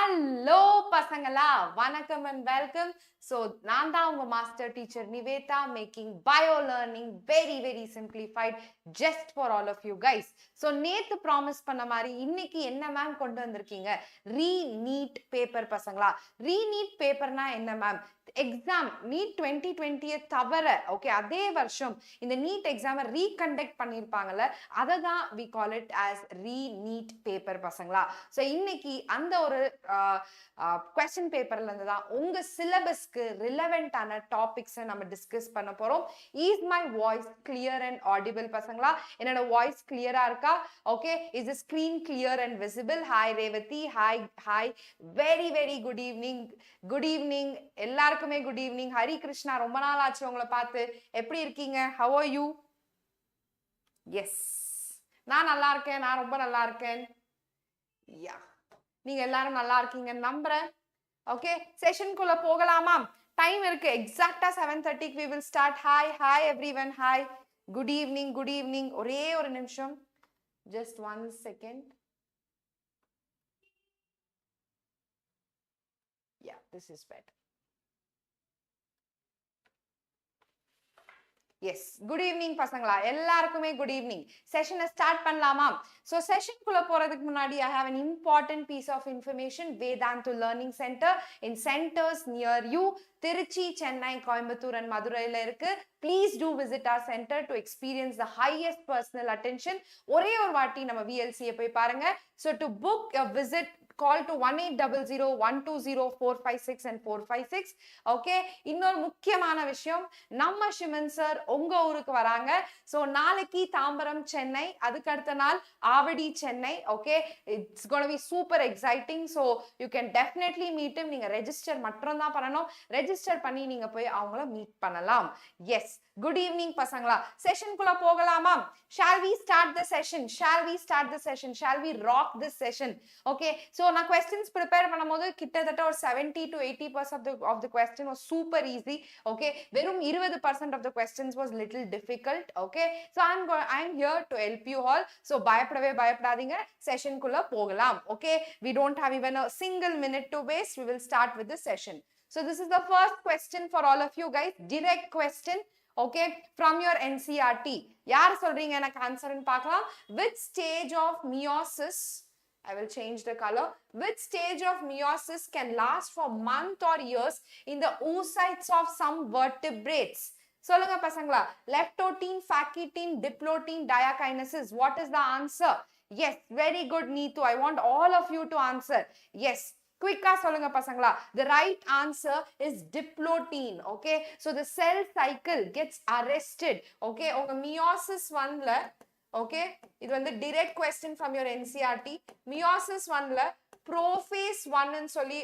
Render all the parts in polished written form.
Hello pasangala, vanakkam and welcome. So nanda unga master teacher Nivetha making bio learning very simplified just for all of you guys. So நேத்து promise பண்ண மாதிரி இன்னைக்கு என்ன ma'am கொண்டு வந்திருக்கீங்க? Re-NEET paper pasangala. Re-NEET paper na என்ன ma'am? Exam NEET 2020 தவிர okay அதே வருஷம் இந்த நீட் எக்ஸாமை ரீகண்டக்ட் பண்ணியிருப்பாங்கல்ல அதை தான் we call it as re NEET paper பசங்களா. ஸோ இன்னைக்கு அந்த ஒரு கொஸ்டின் பேப்பர்ல இருந்து தான் உங்க சிலபஸ்க்கு ரிலவெண்டான டாபிக்ஸை நம்ம டிஸ்கஸ் பண்ண போறோம். Is my voice clear and audible பசங்களா? என்னோட வாய்ஸ் கிளியரா இருக்கா? Okay, is the screen clear and visible? Hi Revathi, hi very good evening எல்லாருக்குமே குட் ஈவினிங். ஹரி கிருஷ்ணா, ரொம்ப நாள் ஆச்சு உங்களை பார்த்து. எப்படி இருக்கீங்க? How are you? எஸ், நான் நல்லா இருக்கேன், நான் ரொம்ப நல்லா இருக்கேன். யா, நீங்க எல்லாரும் நல்லா இருக்கீங்கன்னு நம்புறேன். ஓகே, செஷனுக்குள்ள போகலாமா? டைம் இருக்கு, எக்ஸாக்டா 7:30 we will start. hi everyone, hi, good evening. ஒரே ஒரு நிமிஷம், just 1 second. Yeah, this is better. Yes, good evening பசங்களா, எல்லாருக்குமே good evening. செஷனை ஸ்டார்ட் பண்ணலாமா? ஸோ செஷனுக்குள்ள போறதுக்கு முன்னாடி I have an important piece of information. Vedantu Learning Center in centers near you. Trichy, Chennai, Coimbatore and மதுரையில இருக்கு. Please do visit our center to experience the highest personal attention. ஒரே ஒரு வாட்டி நம்ம VLC போய் பாருங்க. So to book a visit, call to 1800-120-456 and 456. Okay, இன்னொரு முக்கியமான விஷயம், நம்ம ஷிமன் சார் உங்க ஊருக்கு வராங்க. ஸோ நாளைக்கு தாம்பரம் சென்னை, அதுக்கு அடுத்த நாள் Avadi Chennai. Okay, it's gonna be super exciting. So you can definitely meet him. நீங்க ரெஜிஸ்டர் மட்டும் தான் பண்ணணும். ரெஜிஸ்டர் பண்ணி நீங்க போய் அவங்கள மீட் பண்ணலாம். எஸ், குட் ஈவினிங் பசங்களா. செஷனுக்குள்ள போகலாமா? Shall we start the session? Shall we rock this session? Okay, so நான் questions prepare பண்ணும்போது கிட்டத்தட்ட ஒரு 70 to 80% of the question was super easy. Okay, வெறும் 20% of the questions was little difficult. Okay, so I'm here to help you all. So பயப்படாதீங்க, session குள்ள போகலாம். Okay, we don't have even a single minute to waste. We will start with the session. So this is the first question for all of you guys, direct question. Okay, from your NCERT. யார் சொல்றீங்க எனக்கு ஆன்சர்னு பார்க்கலாம். Which stage of meiosis, I will change the color, which stage of meiosis can last for months or years in the oocytes of some vertebrates? சொல்லுங்க பசங்களா. leptotene, phacetin, diplotene, diakinesis. What is the answer? Yes, very good Neetu. I want all of you to answer. Yes, குயிக்கா சொல்லுங்க பசங்களா. The right answer is diplotene. Okay, so the cell cycle gets arrested. Okay, உங்க meiosis 1ல, okay, இது வந்து direct question from your NCERT. meiosis 1ல prophase 1 ன்னு சொல்லி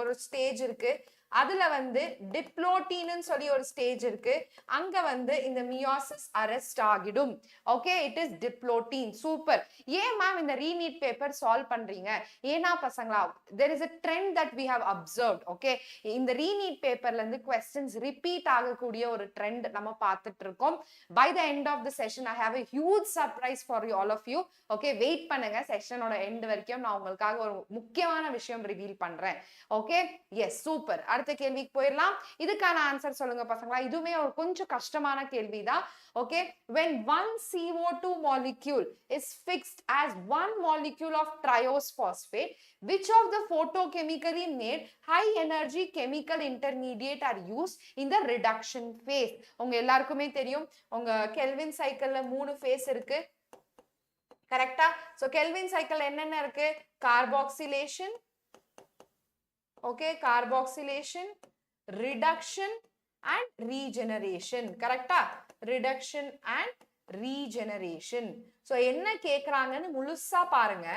ஒரு stage இருக்கு. அதுல வந்து டிப்ளோட்டீன் சொல்லி ஒரு ஸ்டேஜ் இருக்கு. அங்க வந்து இந்த மியோசிஸ் அரெஸ்ட் ஆகிடும். Okay, it is diplotene. Super. ஏன் மேம் இந்த ரீநீட் பேப்பர் சால்வ் பண்றீங்க? ஏன்னா பசங்களா, there is a trend that we have observed. Okay, இந்த ரீநீட் பேப்பர்ல இருந்து questions ரிப்பீட் ஆகக்கூடிய ஒரு ட்ரெண்ட் நம்ம பார்த்துட்டு இருக்கோம். by the end of the session I have a huge surprise for you all of you. Okay, wait பண்ணுங்க, செஷனோட எண்ட் வரைக்கும் நான் உங்களுக்காக ஒரு முக்கியமான விஷயம் ரிவீல் பண்றேன். Okay, yes, super. அடுத்த கேள்விக்கு போயிடலாம். இதுக்கான ஆன்சர் சொல்லுங்க பசங்களா. இதுவுமே ஒரு கொஞ்சம் கஷ்டமான கேள்விதான். Okay, when one CO2 molecule is fixed as one molecule of triose phosphate, which of the photochemically made high energy chemical intermediate are used in the reduction phase? உங்க எல்லாருக்குமே தெரியும், உங்க கெல்வின் சைக்கிள்ல 3 ஃபேஸ் இருக்கு. கரெக்டா? சோ கெல்வின் சைக்கிள் என்னென்ன இருக்கு? Carboxylation, okay, carboxylation, reduction and regeneration. கரெக்டா? reduction and regeneration. so என்ன கேக்குறாங்கன்னு முழுசா பாருங்க.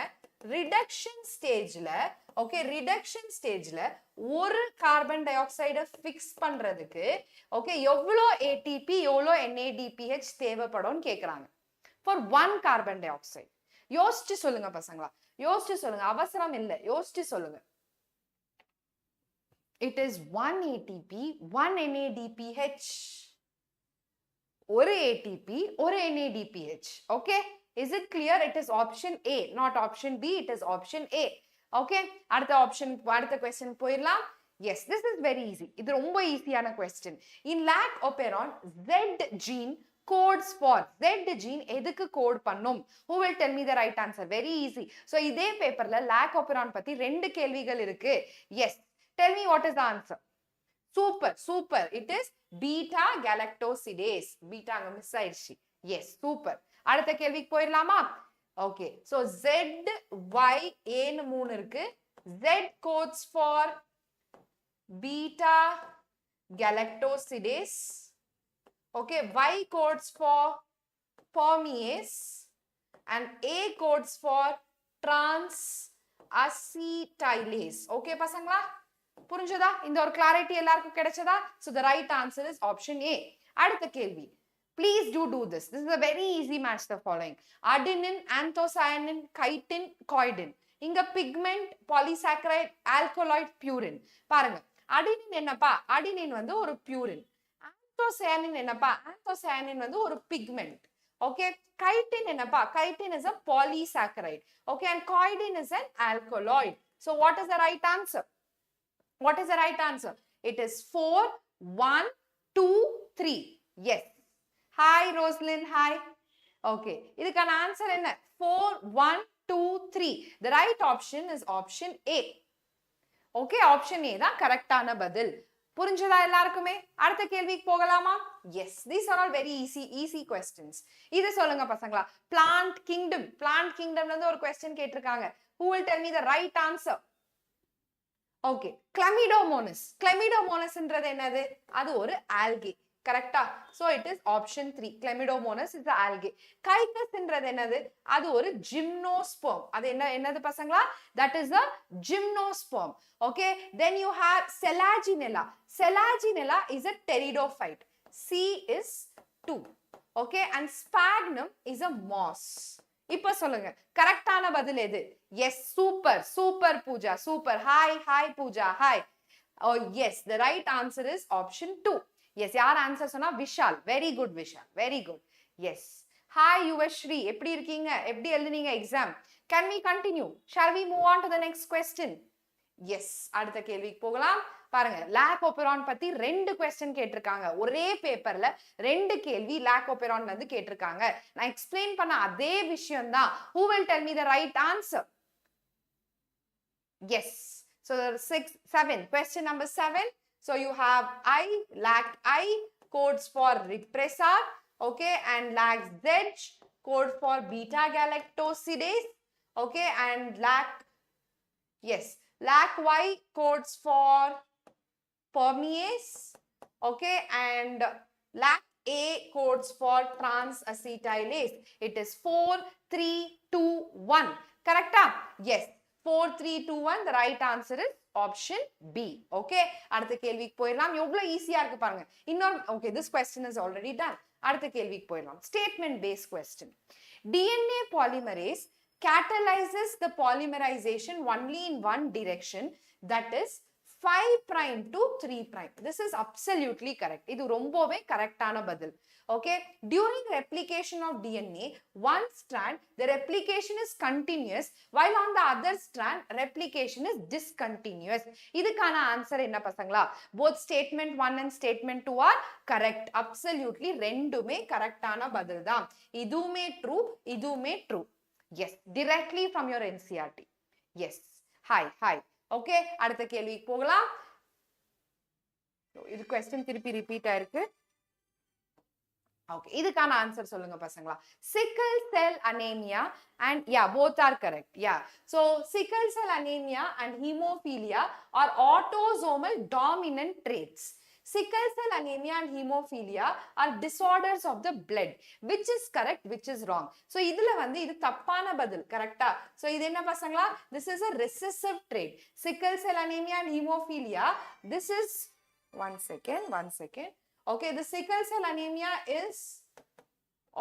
reduction stageல, okay, reduction stageல ஒரு கார்பன் டை ஆக்சைடை ஃபிக்ஸ் பண்றதுக்கு okay எவ்வளோ ATP எவ்வளோ NADPH தேவைப்படும் கேக்குறாங்க for one carbon dioxide. யோசிச்சு சொல்லுங்க பசங்களா, யோசிச்சு சொல்லுங்க, அவசரம் இல்லை, யோசிச்சு சொல்லுங்க. It is 1 ATP, 1 NADPH. ஒரு ATP, ஒரு NADPH. Okay? Is it clear? It is option A, not option B. It is option A. Okay, அடுத்த question போயிடலாம். Yes, this is very easy. இது ரொம்ப ஈஸியான question. In lac operon, Z gene codes for Z gene எதுக்கு code பண்ணும்? Who will tell me the right answer? Very easy. So இதே பேப்பர்ல lac operon பத்தி ரெண்டு கேள்விகள் இருக்கு. Yes, tell me what is the answer. Super. It is beta galactosidase. Beta அங்க miss ஆயிடுச்சு. Yes, super. அடுத்த கேள்விக்கு போயிடலாமா? Okay, so Z, Y, A ன்னு மூணு இருக்கு. Z codes for beta galactosidase. Okay, Y codes for permease and A codes for trans acetylase. Okay, பசங்களா? புரிஞ்சதா? இந்த ஒரு clarity எல்லாருக்கும் கிடைச்சதா? So the right answer is option A. அடுத்த கேள்வி. Please do this. This is a very easy match the following. Adenine, anthocyanin, chitin, coidin. இங்க pigment, polysaccharide, alkaloid, purine. பாருங்க. Adenine என்னப்பா? Adenine வந்து ஒரு purine. Anthocyanin என்னப்பா? Anthocyanin வந்து ஒரு pigment. Okay. Chitin என்னப்பா? Chitin is a polysaccharide. Okay. And coidin is an alkaloid. So what is the right answer? What is the right answer? It is 4, 1, 2, 3. Yes. Hi, Roslyn. Hi. Okay. இதுக்கான answer என்ன? 4, 1, 2, 3. The right option is option A. Okay. Option A தான் கரெக்டான பதில். புரிஞ்சதா எல்லாருக்குமே? அடுத்த கேள்விக்கு போகலாமா? Yes. These are all very easy questions. இது சொல்லுங்க பசங்களா. Plant kingdom. Plant kingdomல இருந்து ஒரு question கேட்டிருக்காங்க. Who will tell me the right answer? Okay, Chlamydomonas. Chlamydomonas என்றது என்னது? அது ஒரு algae. Correct? So it is option 3. Chlamydomonas is the algae. Caicus என்றது என்னது? அது ஒரு gymnosperm. அது என்னது பசங்களா? That is a gymnosperm. Okay, then you have Selaginella. Selaginella is a pteridophyte. C is 2. Okay, and Sphagnum is a moss. இப்ப சொல்லுங்க கரெக்டான பதில் எது? Yes, super Pooja, super. Hi Pooja, hi. Oh yes, the right answer is option 2. Yes, யார் answer சொன்னா? Vishal. Very good Vishal, very good. Yes. Hi Yuvasri, எப்படி இருக்கீங்க? எப்படி எழுதுனீங்க exam? Can we continue? Shall we move on to the next question? Yes, அடுத்த கேள்விக்கு போகலாம். பாருங்க, lac operon பத்தி ரெண்டு question கேட்டிருக்காங்க. ஒரே பேப்பர்ல ரெண்டு கேள்வி lac operon வந்து கேட்டிருக்காங்க. நான் எக்ஸ்பிளைன் பண்ண அதே விஷயம் தான். Who will tell me the right answer? Yes. So 7. Question number 7. So you have I, lac I codes for repressor, okay, and lac Z code for beta galactosidase, okay, and lac Y codes for permease, okay, and lac A codes for trans acetylase. It is 4, 3, 2, 1. Correct? Yes. 4, 3, 2, 1. The right answer is option B. Okay. அடுத்த கேள்விக்கு போயிடலாம். எவ்வளவு ஈஸியா இருக்கு பாருங்க. இன்னொரு okay, this question is already done. அடுத்த கேள்விக்கு போயிடலாம். Statement based question. DNA polymerase catalyzes the polymerization only in one direction, that is 5 prime to 3 prime. This is absolutely correct. இது ரொம்பவே கரெக்டான பதில். Okay, during replication of DNA, one strand the replication is continuous, while on the other strand replication is discontinuous. இதுக்கான answer என்ன பசங்களா? Both statement 1 and statement 2 are correct. Absolutely ரெண்டுமே கரெக்டான பதில் தான். இதுவுமே true. Yes, directly from your NCERT. Yes. Hi. Okay, அடுத்த கேள்விக்கு போகலாம். இது question திருப்பி repeat ஆயிருக்கு. Okay, இதுக்கான ஆன்சர் சொல்லுங்க பசங்களா. Sickle cell anemia and yeah, both are correct. Yeah. So sickle cell anemia and hemophilia are autosomal dominant traits. Sickle cell anemia and hemophilia are disorders of the blood. Which is correct, which is wrong? So இதுல வந்து இது தப்பான பதில். கரெக்ட்டா? So இது என்ன பசங்களா? This is a recessive trait. Sickle cell anemia and hemophilia. This is one second. Okay, the sickle cell anemia is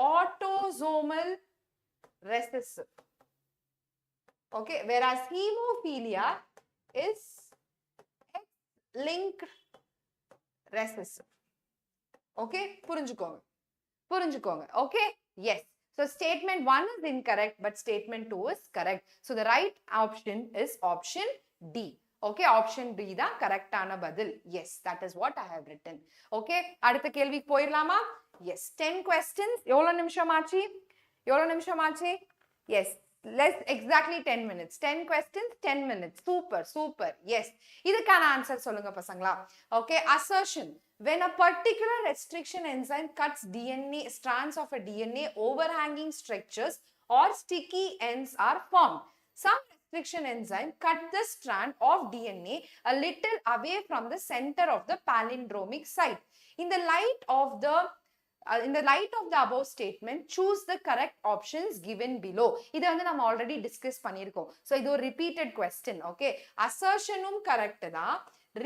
autosomal recessive. Okay, whereas hemophilia is X-linked recessive. Okay, புரிஞ்சுக்கோங்க. Okay, yes. So statement 1 is incorrect, but statement 2 is correct. So the right option is option D. Okay, option D da correct ana badil. Yes, that is what I have written. Okay, அடுத்த கேள்விக்கு போயிரலாமா? Yes, 10 questions. எவ்வளவு நிமிஷம் ஆச்சு? எவ்வளவு நிமிஷம் ஆச்சு? Yes, less exactly 10 minutes. 10 questions, 10 minutes. Super, super. Yes. இதுக்கான answer சொல்லுங்க பசங்களா. Okay, assertion. When a particular restriction enzyme cuts DNA, strands of a DNA, overhanging structures or sticky ends are formed. Some restriction enzyme cut the strand of DNA a little away from the center of the palindromic site. In the light of the above statement, choose the correct options given below. இதை வந்து நம்ம already discuss பண்ணியிருக்கோம். So இது ஒரு repeated question. Okay, assertionum correct தான்,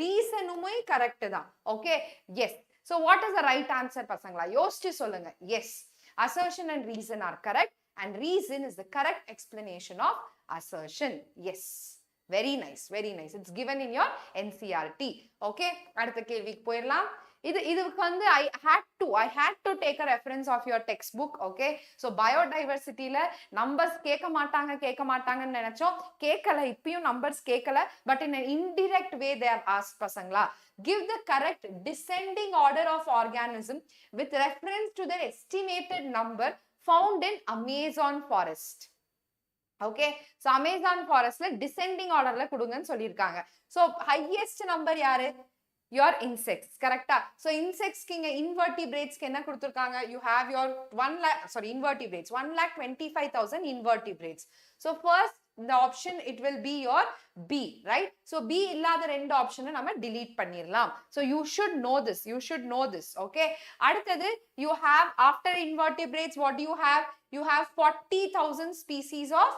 reasonum correct தான். Okay, yes. So what is the right answer பசங்களா? யோசிச்சு சொல்லுங்க. Yes, assertion and reason are correct, and reason is the correct explanation of assertion. Yes, very nice, very nice. It's given in your NCERT. Okay, அடுத்த கேள்விக்கு போயிடலாம். இதுக்கு வந்து I had to take a reference of your textbook. Okay, so biodiversity ல numbers கேட்க மாட்டாங்கன்னு நினைச்சோம், கேட்கல, இப்பயும் numbers கேட்கல, but in an indirect way they have asked பசங்களா. Give the correct descending order of organism with reference to the estimated number found in Amazon forest. Okay, so Amazon forest ல descending order ல கொடுங்கன்னு சொல்லியிருக்காங்க. So highest number யாரு? Your insects, correct? So insects kinga invertebrates kenna kuduthirukanga, you have your 1,25,000 invertebrates. So first the option it will be your B, right? So B illadha rendu option nama delete panniralam. So you should know this, okay? Aduthathu you have, after invertebrates what do you have? You have 40,000 species of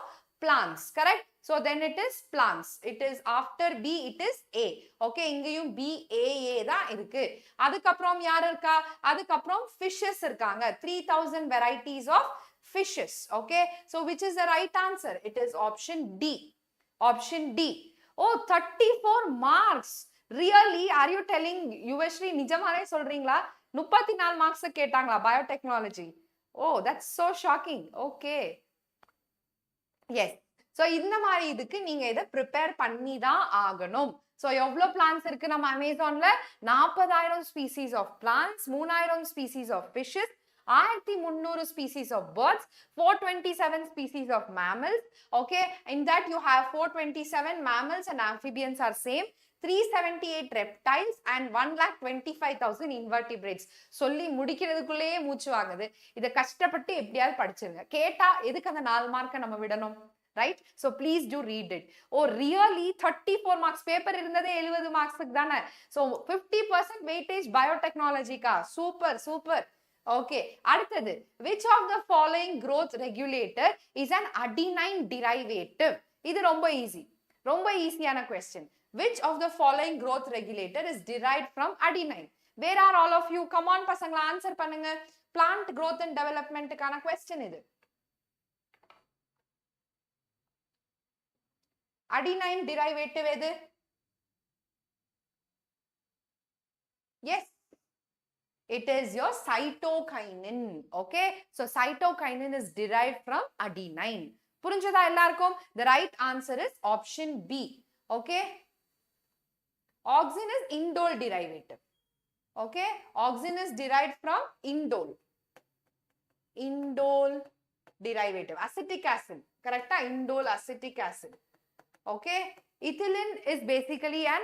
plants, correct? So then it is plants. It is after B, it is A. Okay, ingayum B, A தான் இருக்கு. அதுக்கப்புறம் யார் இருக்கா? அதுக்கப்புறம் fishes இருக்காங்க. 3,000 varieties of fishes. Okay, so which is the right answer? It is option D. Option D. Oh, 34 marks. Really? Are you telling Yuvasri நிஜமாவே சொல்றீங்களா? 34 marks கேட்டாங்களா biotechnology? Oh, that's so shocking. Okay. Yes. So இந்த மாதிரி இதுக்கு நீங்க இதை prepare பண்ணி தான் ஆகணும். So எவ்வளோ plants இருக்கு நம்ம அமேசான்ல? 40,000 species of plants, 3,000 species of fishes, 1,300 species of birds, 427 species of mammals. Okay, in that you have 427 mammals and amphibians are same, 378 reptiles and 1,25,000 invertebrates. சொல்லி முடிக்கிறதுக்குள்ளேயே மூச்சு வாங்குது. இதை கஷ்டப்பட்டு எப்படியாவது படிச்சிருங்க. கேட்டா எதுக்கு அந்த 4 மார்க்கை நம்ம விடணும்? Right? So please do read it. Oh, really? 34 marks. Paper irundade 70 marks dana. So 50% weightage biotechnology ka. Super, super. Okay. Aduthathu, which of the following growth regulator is an adenine derivative? Idu romba easy. Romba easyana question. Which of the following growth regulator is derived from adenine? Where are all of you? Come on pasangla, answer pannunga. Plant growth and development kana question idu. Adenine derivative edu? Yes, it is your cytokinin. Okay, so cytokinin is derived from adenine. புரிஞ்சதா எல்லாருக்கும்? The right answer is option B. Okay, auxin is indole derivative. Okay, auxin is derived from indole derivative, acetic acid, correct? Indole acetic acid. Okay, ethylene is basically an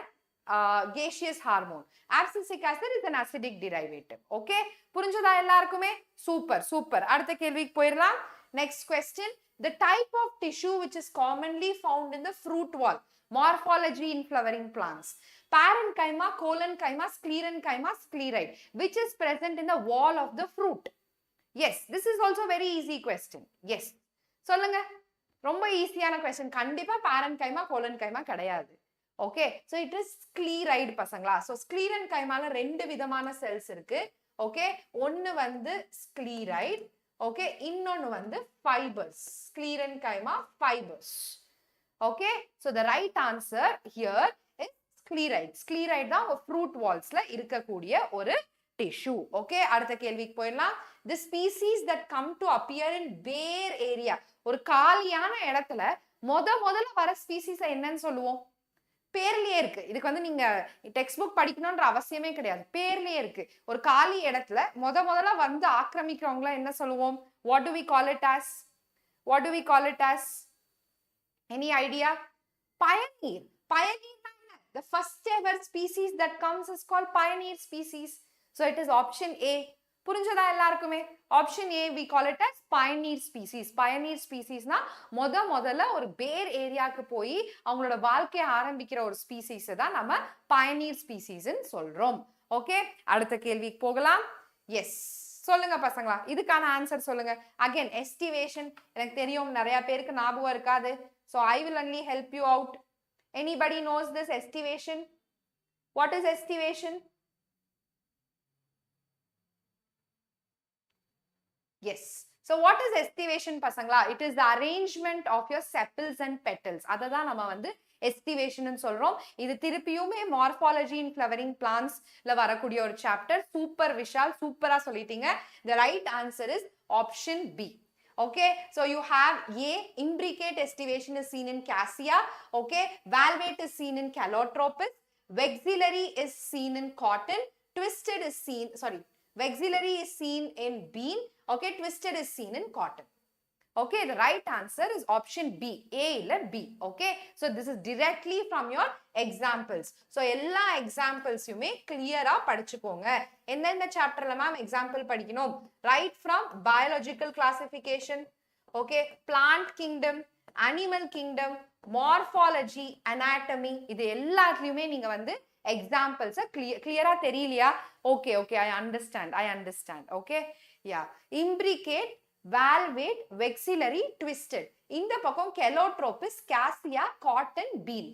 gaseous hormone. Abscisic acid is an acidic derivative. Okay, புரிஞ்சதா எல்லாருக்குமே? Super, super. அடுத்த கேள்விக்கு போயிரலாம். Next question. The type of tissue which is commonly found in the fruit wall. Morphology in flowering plants. Parenchyma, collenchyma, sclerenchyma, scleroid. Which is present in the wall of the fruit? Yes, this is also very easy question. Yes. சொல்லுங்க. ரொம்ப ஈஸியான question. கண்டிப்பா parenchyma, collenchyma கிடையாது. Okay, so it is scleroid பசங்களா. So sclerenchymaல ரெண்டு விதமான cells இருக்கு. Okay, ஒன்னு வந்து scleroid. Okay, இன்னொன்னு வந்து fibers. Sclerenchyma fibers. Okay, so the right answer here is scleroid. Scleroid தான் fruit wallsல இருக்கக்கூடிய ஒரு tissue. Okay, அடுத்த கேள்விக்கு போயிடலாம். The species that come to appear in bare area, ஒரு காலியான இடத்துல முதல்ல வர ஸ்பீசிஸ் என்னன்னு சொல்லுவோம்? பேர்லயே இருக்கு. இதுக்கு வந்து நீங்க டெக்ஸ்ட் புக் படிக்கணும்ன்ற அவசியமே கிடையாது. பேர்லயே இருக்கு. ஒரு காலி இடத்துல முதல்ல வந்து ஆக்கிரமிக்கிறவங்கள என்ன சொல்லுவோம்? What do we call it as? What do we call it as? Any idea? Pioneer. Pioneer. The first ever species that comes is called pioneer species. So it is option A. புரிஞ்சதா எல்லாருக்குமே? Option A we call it as pioneer species. Pioneer species na முதல்ல ஒரு பேர் ஏரியாக்கு போய் அவங்களோட வாழ்க்கையை ஆரம்பிக்கிற ஒரு ஸ்பீசிஸ் தான் நம்ம pioneer species ன்னு சொல்றோம். ஓகே, அடுத்த கேள்விக்கு போகலாம். எஸ், சொல்லுங்க பசங்களா, இதுக்கான ஆன்சர் சொல்லுங்க. அகைன் எஸ்டிவேஷன் எனக்கு தெரியும் நிறைய பேருக்கு ஞாபகம் இருக்காது. So I will only help you out. Anybody knows this estivation? What is estivation? Yes. So what is estivation pasangla? It is the arrangement of your sepals and petals. Adha nama vandu estivation nu solrom. Idu thirupiyume morphology in flowering plants la varakuriya or chapter. Super Vishal, super ah sollitinga. The right answer is option B. Okay, so you have A, imbricate estivation is seen in cassia. Okay, valvate is seen in calotropis. Vexillary is seen in cotton. Twisted is seen, sorry, vexillary is seen in bean. Okay, twisted is seen in cotton. Okay, the right answer is option B. A illa B. Okay, so this is directly from your examples. So ella examples yume clear ah padichukonga. Endha chapter la ma'am example padikanum? Right from biological classification, okay, plant kingdom, animal kingdom, morphology, anatomy, idu ellathiyume neenga vandu examples clear ah theriyaliya? Okay, I understand. Okay, yeah, imbricate, valvate, vexillary, twisted. இந்த பக்கம் calotropis, cassia, cotton, bean.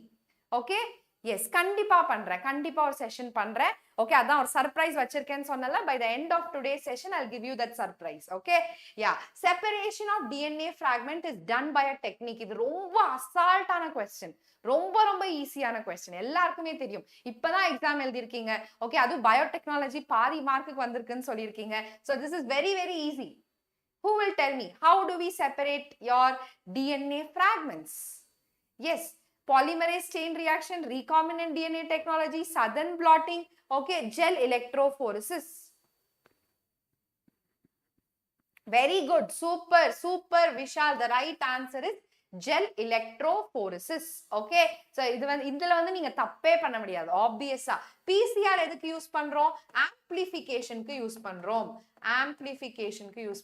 Okay, yes, கண்டிப்பா பண்றேன், கண்டிப்பா ஒரு session பண்றேன். Okay, அதான் ஒரு surprise வச்சிருக்கேன்னு சொன்னல. By the end of today's session I'll give you that surprise. Okay, yeah, separation of DNA fragment is done by a technique. இது ரொம்ப அசால்ட்டான question, ரொம்ப ஈஸியான question, எல்லாருக்குமே தெரியும். இப்பதான் எக்ஸாம் எழுதி இருக்கீங்க. ஓகே, அது பயோடெக்னாலஜி பாதி மார்க்குக்கு வந்திருக்குன்னு சொல்லியிருக்கீங்க. So this is very easy. Who will tell me how do we separate your DNA fragments? Yes, polymerase chain reaction, recombinant DNA technology, southern blotting, okay, gel electrophoresis. Very good, super Vishal. The right answer is gel electrophoresis. Okay, so இதுல வந்து நீங்க தப்பே பண்ண முடியாது. ஆப்வியஸா PCR எதுக்கு use பண்றோம்? ஆம்ப்ளிஃபிகேஷனுக்கு use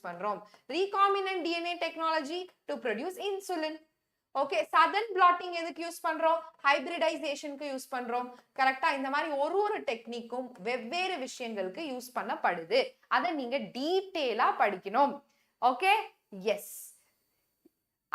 பண்றோம். Recombinant DNA technology to produce insulin. Okay, southern blotting எதுக்கு யூஸ் பண்றோம்? ஹைபிரிடைசேஷனுக்கு யூஸ் பண்றோம். கரெக்ட்டா? இந்த மாதிரி ஒரு டெக்னிக்கும் வெவ்வேறு விஷயங்களுக்கு யூஸ் பண்ணப்படுது. அதை நீங்க டீடைலா படிக்கணும். Okay, yes.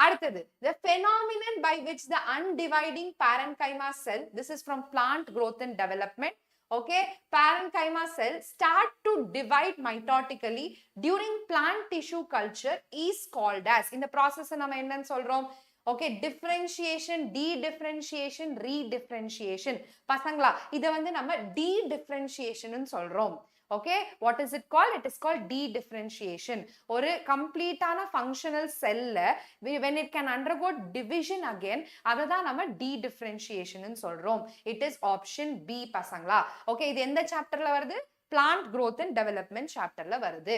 அடுத்தது, the phenomenon by which the undividing parenchyma cell, this is from plant growth and development, okay, parenchyma cell start to divide mitotically during plant tissue culture is called as. இந்த process நம்ம என்னன்னு சொல்றோம்? Okay, differentiation, de-differentiation, redifferentiation. பசங்களா, இதை வந்து நம்ம de-differentiation ன்னு சொல்றோம். Okay, what is it called? It is called de-differentiation. ஒரு complete ஆன functional cell when it can undergo division again, அததான் நம்ம de-differentiation ன்னு சொல்றோம். It is option B பசங்களா. Okay, இது எந்த chapterல வருது? Plant growth and development chapterல வருது.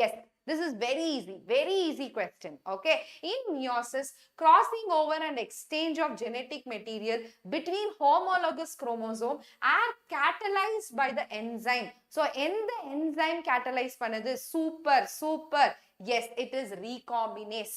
Yes, this is very easy question. Okay, in meiosis, crossing over and exchange of genetic material between homologous chromosome are catalyzed by the enzyme. So எந்த enzyme catalyze பண்ணுது? Super. Yes, it is recombinase.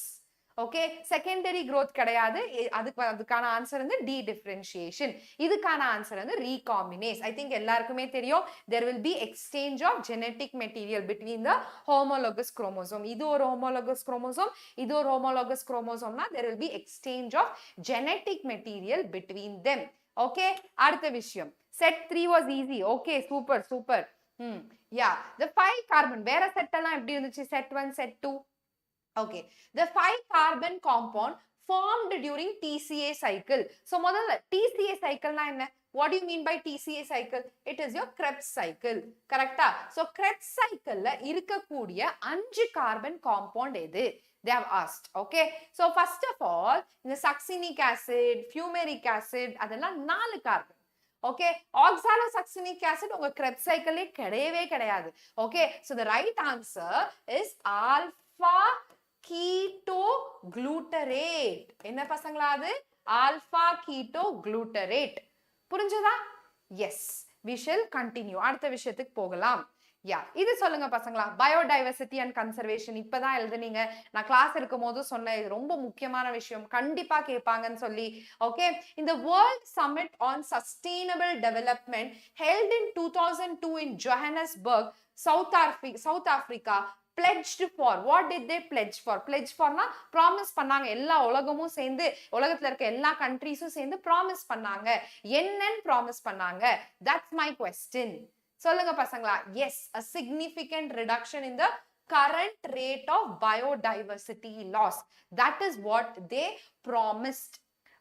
Okay, secondary growth கிடையாது. அதுக்கான answer வந்து de-differentiation. இதுக்கான answer வந்து recombinase. I think எல்லாருக்குமே தெரியும். There will be exchange of genetic material between the homologous chromosome. இது ஒரு homologous chromosome, இது ஒரு homologous chromosome னா there will be exchange of genetic material between them. Okay, அடுத்த விஷயம். Set 3 was easy. Okay, super. Yeah, the 5 carbon வேற set எல்லாம் எப்படி இருந்துச்சு? Set 1, Set 2. Okay, the 5 carbon compound formed during TCA cycle. So முதல்ல TCA cycle na என்ன? What do you mean by TCA cycle? It is your Krebs cycle. Correct? So Krebs cycle la இருக்கக்கூடிய 5 carbon compound எது? They have asked. Okay. So first of all, இந்த succinic acid, fumaric acid அதெல்லாம் 4 carbon. Okay. Oxalosuccinic acid உங்க Krebs cycle கிடையவே கிடையாது. Okay. So the right answer is alpha ketoglutarate. என்ன பசங்களா அது? Alpha ketoglutarate. புரிஞ்சதா? Yes. We shall continue. அடுத்த விஷயத்துக்கு போகலாம். Yeah. இது சொல்லுங்க பசங்களா. Biodiversity and conservation. இப்பதான் எழுதுனீங்க. நான் கிளாஸ் இருக்கும்போது சொன்னேன். இது ரொம்ப முக்கியமான விஷயம். கண்டிப்பா கேட்பாங்கன்னு சொல்லி. Okay. In the World Summit on Sustainable Development held in 2002 in Johannesburg, South Africa, pledged for. What did they pledge for? Pledge for na promise பண்ணாங்க. எல்லா உலகமும் சேர்ந்து உலகத்துல இருக்க எல்லா countries-உம் சேர்ந்து promise பண்ணாங்க. என்னன்னு promise பண்ணாங்க? That's my question. சொல்லுங்க பசங்களா. Yes, a significant reduction in the current rate of biodiversity loss. That is what they promised.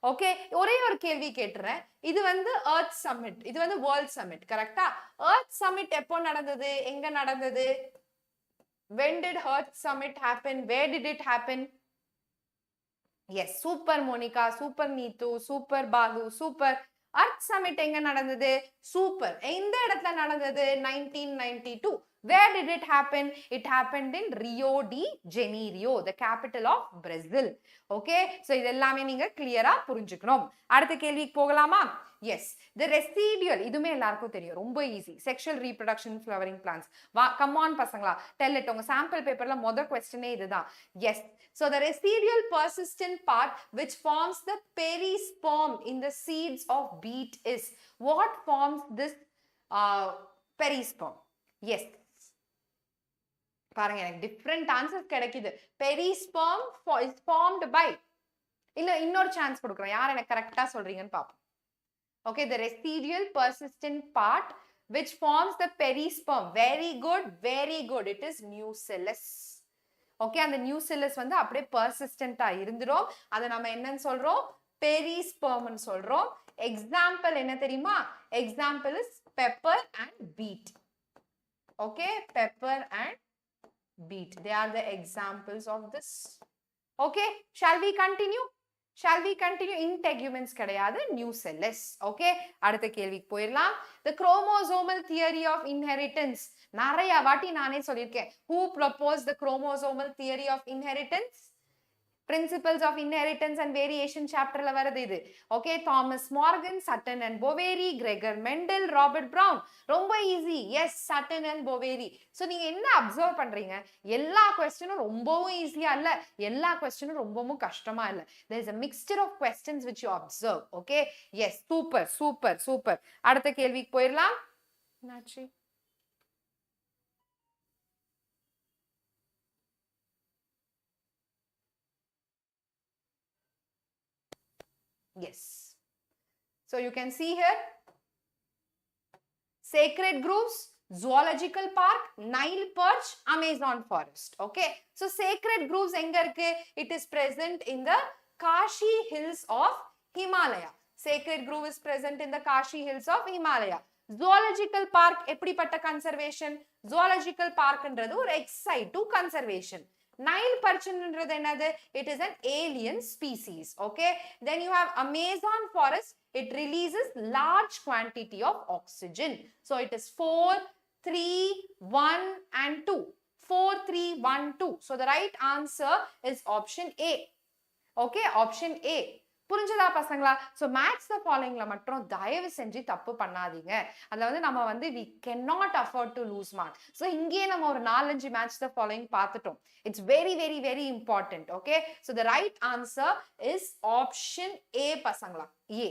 Okay, ஒரே ஒரு கேள்வி கேட்றேன். இது வந்து Earth Summit. இது வந்து World Summit. கரெக்ட்டா? Earth Summit எப்போ நடந்தது? எங்க நடந்தது? When did Earth Summit happen? Where did it happen? Yes, super Monica, super Neetu, super Bagu, super. Earth Summit எங்க நடந்தது? Super. எந்த இடத்துல நடந்தது? 1992. Where did it happen? It happened in Rio de Janeiro, the capital of Brazil. Okay, so இதெல்லாமே நீங்க clear-ஆ புரிஞ்சுக்கணும். அடுத்த கேள்விக்கு போகலாமா? Yes, the residual, இதுமே எல்லாருக்கும் தெரியும், ரொம்ப easy. Sexual reproduction flowering plants. Come on பசங்களா, tell it. உங்க sample paperல மொத questionே இதுதான். Yes, so the residual persistent part which forms the perisperm in the seeds of beet is. What forms this perisperm? Yes. பாருங்க, எனக்கு different answers கிடைக்குது. Perisperm is formed by. இல்ல இன்னொரு chance கொடுக்குறேன். யார் எனக்கு கரெக்ட்டா சொல்றீங்கன்னு பாப்போம். Okay, the residual persistent part which forms the perisperm. Very good, very good. It is nucellus. Okay, and the nucellus வந்து அப்படியே persistent-ஆ இருந்துரும். அதை நம்ம என்னன்னு சொல்றோம்? Perisperm ன்னு சொல்றோம். Example என்ன தெரியுமா? Example is pepper and beet. Okay, pepper and beet. They are the examples of this. Okay, shall we continue? Shall we continue? Integuments கிடையாது, nucellus. Okay, அடுத்த கேள்விக்கு போயிடலாம். The chromosomal theory of inheritance. நிறைய வாட்டி நானே சொல்லியிருக்கேன். Who proposed the chromosomal theory of inheritance? Principles of Inheritance and Variation chapter la varudhu idu. Okay, Thomas Morgan, Sutton and Boveri, Gregor Mendel, Robert Brown. Romba easy. Yes, Sutton and Boveri. So நீங்க என்ன observe பண்றீங்க? எல்லா questionம் ரொம்பவும் ஈஸியா இல்ல, எல்லா questionம் ரொம்பவும் கஷ்டமா இல்ல. There is a mixture of questions which you observe. Okay? Yes, super, super, super. அடுத்த கேள்விக்கு போயிரலாம். Nachi. Yes. So you can see here, sacred groves, zoological park, Nile perch, Amazon forest. Okay. So sacred groves enga irukku? It is present in the Kashi hills of Himalaya. Sacred grove is present in the Kashi hills of Himalaya. Zoological park எப்படிப்பட்ட conservation? Zoological park என்றது ஒரு excite to conservation. Nile perch என்றது என்னது? It is an alien species. Okay. Then you have Amazon forest. It releases large quantity of oxygen. So it is 4, 3, 1 and 2. 4, 3, 1, 2. So the right answer is option A. Okay. Option A. புரிஞ்சதா பசங்களா? So match the following ல மட்டும் தயவு செஞ்சு தப்பு பண்ணாதீங்க. அதுல வந்து நம்ம வந்து we cannot afford to lose mark. So இங்கே நம்ம ஒரு 4-5 match the following பார்த்துட்டோம். It's very, very, very important. Okay. So the right answer is option A பசங்களா. A.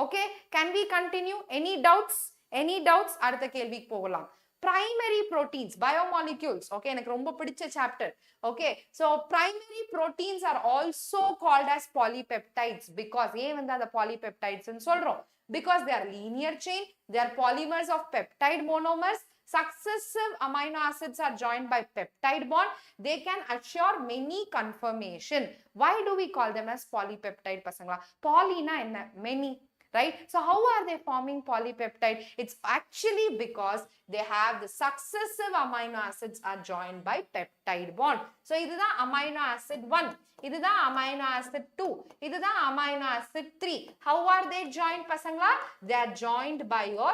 Okay. Can we continue? Any doubts? Any doubts? அடுத்த கேள்விக்கு போகலாம். Primary proteins, biomolecules. Okay, எனக்கு ரொம்ப பிடிச்ச chapter. Okay, so primary proteins are also called as polypeptides because ஏன் வந்து அந்த polypeptides ன்னு சொல்றோம்? Because they are linear chain, they are polymers of peptide monomers, successive amino acids are joined by peptide bond, they can assure many conformation. Why do we call them as polypeptide pasangla? Poly na enna? Many. Right? So how are they forming polypeptide? It's actually because they have the successive amino acids are joined by peptide bond. So this is the amino acid 1. This is the amino acid 2. This is the amino acid 3. How are they joined, pasangla? They are joined by your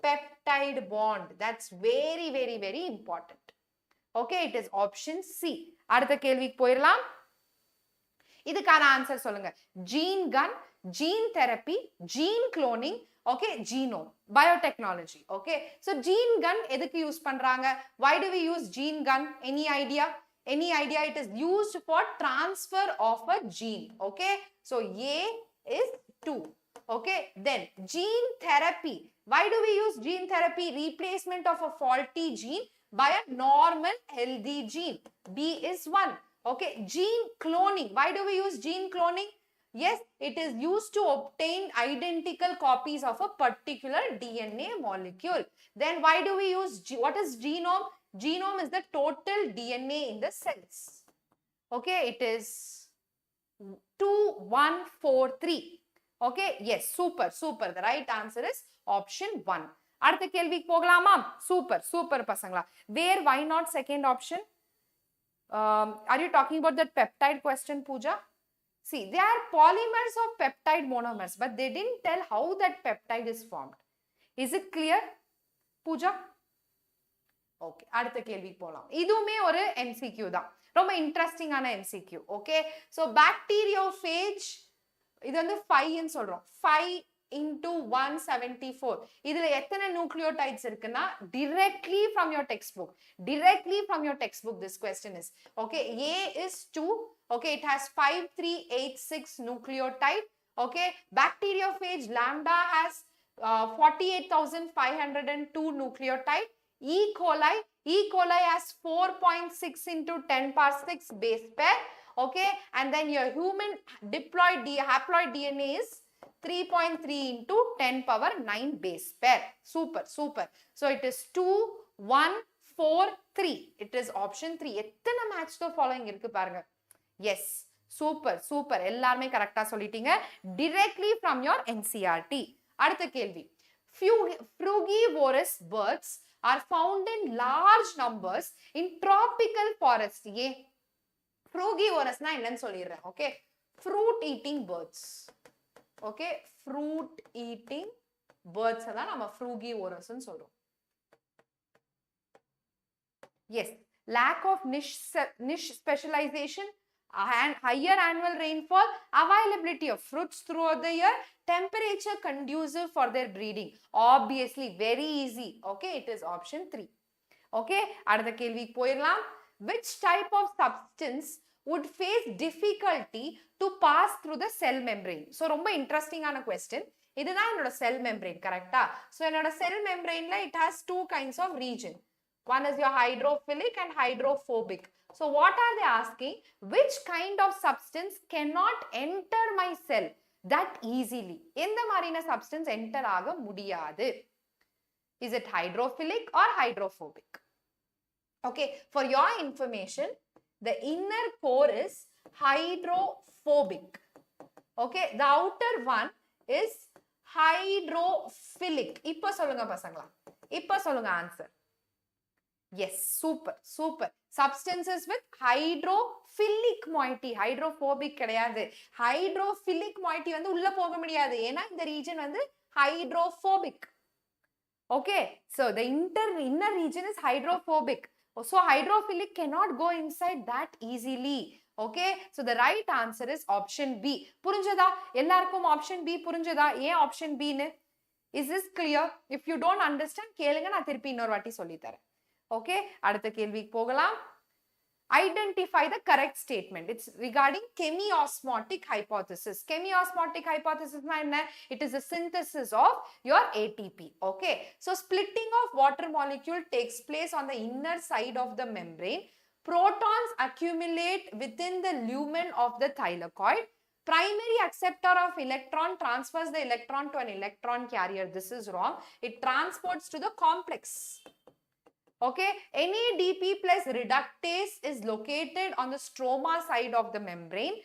peptide bond. That's very, very, very important. Okay, it is option C. அடுத்த கேள்விக்கு போயிரலாம். இதுக்கான answer சொல்லுங்க. Gene gun, gene therapy, gene cloning, okay, genome, biotechnology, okay. So gene gun எதுக்கு use பண்றாங்க? Why do we use gene gun? Any idea? Any idea? It is used for transfer of a gene, okay. So A is 2, okay. Then gene therapy. Why do we use gene therapy? Replacement of a faulty gene by a normal healthy gene. B is 1. Okay, gene cloning. Why do we use gene cloning? Yes, it is used to obtain identical copies of a particular DNA molecule. Then why do we use, what is genome? Genome is the total DNA in the cells. Okay, it is 2143. Okay, yes, super, super. The right answer is option 1. அடுத்த கேள்விக்கு போகலாமா? Super, super பசங்களா. Where, why not second option? Are you talking about that peptide question, Pooja? See, they are polymers of peptide monomers, but they didn't tell how that peptide is formed. Is it clear, Pooja? Okay, அடுத்த கேள்விக்கு போலாம். இதுவுமே ஒரு MCQ தான். ரொம்ப இன்ட்ரெஸ்டிங்கான MCQ. Okay, so bacteriophage இது வந்து 5 ன்னு சொல்றோம். 5 into 174. இதுல எத்தனை nucleotides இருக்குன்னா directly from your textbook. Directly from your textbook this question is. Okay, A is 2. Okay, it has 5386 nucleotide. Okay, bacteriophage lambda has 48,502 nucleotide. E. coli has 4.6 into 10 power 6 base pair. Okay, and then your human diploid haploid DNA is 3.3 into 10 power 9 base pair. Super, super. So it is 2, 1, 4, 3. It is option 3. எத்தனை match the following இருக்கு பாருங்க. Yes, super, super. எல்லாருமே கரெக்டா சொல்லிட்டீங்க. Directly from your NCERT. அடுத்த கேள்வி. Frugivorous birds are found in large numbers in tropical forest. ஏன்? Frugivorous na என்னன்னு சொல்லிடுறேன். Okay, fruit eating birds. Okay, fruit eating birds தான் நம்ம frugivorous ன்னு சொல்றோம். Yes, lack of niche specialization and higher annual rainfall, availability of fruits throughout the year, temperature conducive for their breeding. Obviously, very easy. Okay, it is option 3. Okay, அடுத்த கேள்விக்கு போயிடலாம். Which type of substance would face difficulty to pass through the cell membrane? So, ரொம்ப இன்ட்ரெஸ்டிங்கான question. இதுதான் என்னோட cell membrane, correct? So, என்னோட cell membrane ல it has two kinds of region. One is your hydrophilic and hydrophobic. So, what are they asking? Which kind of substance cannot enter my cell that easily? எந்த மாதிரியான substance enter ஆக முடியாது? Is it hydrophilic or hydrophobic? Okay, for your information, the inner core is hydrophobic. Okay, the outer one is hydrophilic. இப்போ சொல்லுங்க பசங்களா. இப்போ சொல்லுங்க answer. Yes, super, super. Substances with hydrophilic moiety. Hydrophobic கிடையாது. Hydrophilic moiety வந்து உள்ள போக முடியாது. ஏன்னா இந்த region வந்து hydrophobic. Okay, so the inner region is hydrophobic. So hydrophilic cannot go inside that easily. Okay, so the right answer is option B. புரிஞ்சதா? எல்லாருக்கும் option B புரிஞ்சதா? ஏன் option B னு? Is this clear? If you don't understand, கேளுங்க, நான் திருப்பி இன்னொரு வாட்டி சொல்லி தரேன். Okay, அடுத்த கேள்விக்கு போகலாம். Identify the correct statement. It's regarding chemiosmotic hypothesis. Chemiosmotic hypothesis na enna? It is a synthesis of your ATP. Okay, so splitting of water molecule takes place on the inner side of the membrane. Protons accumulate within the lumen of the thylakoid. Primary acceptor of electron transfers the electron to an electron carrier. This is wrong. It transports to the complex. Okay, NADP plus reductase is located on the stroma side of the membrane.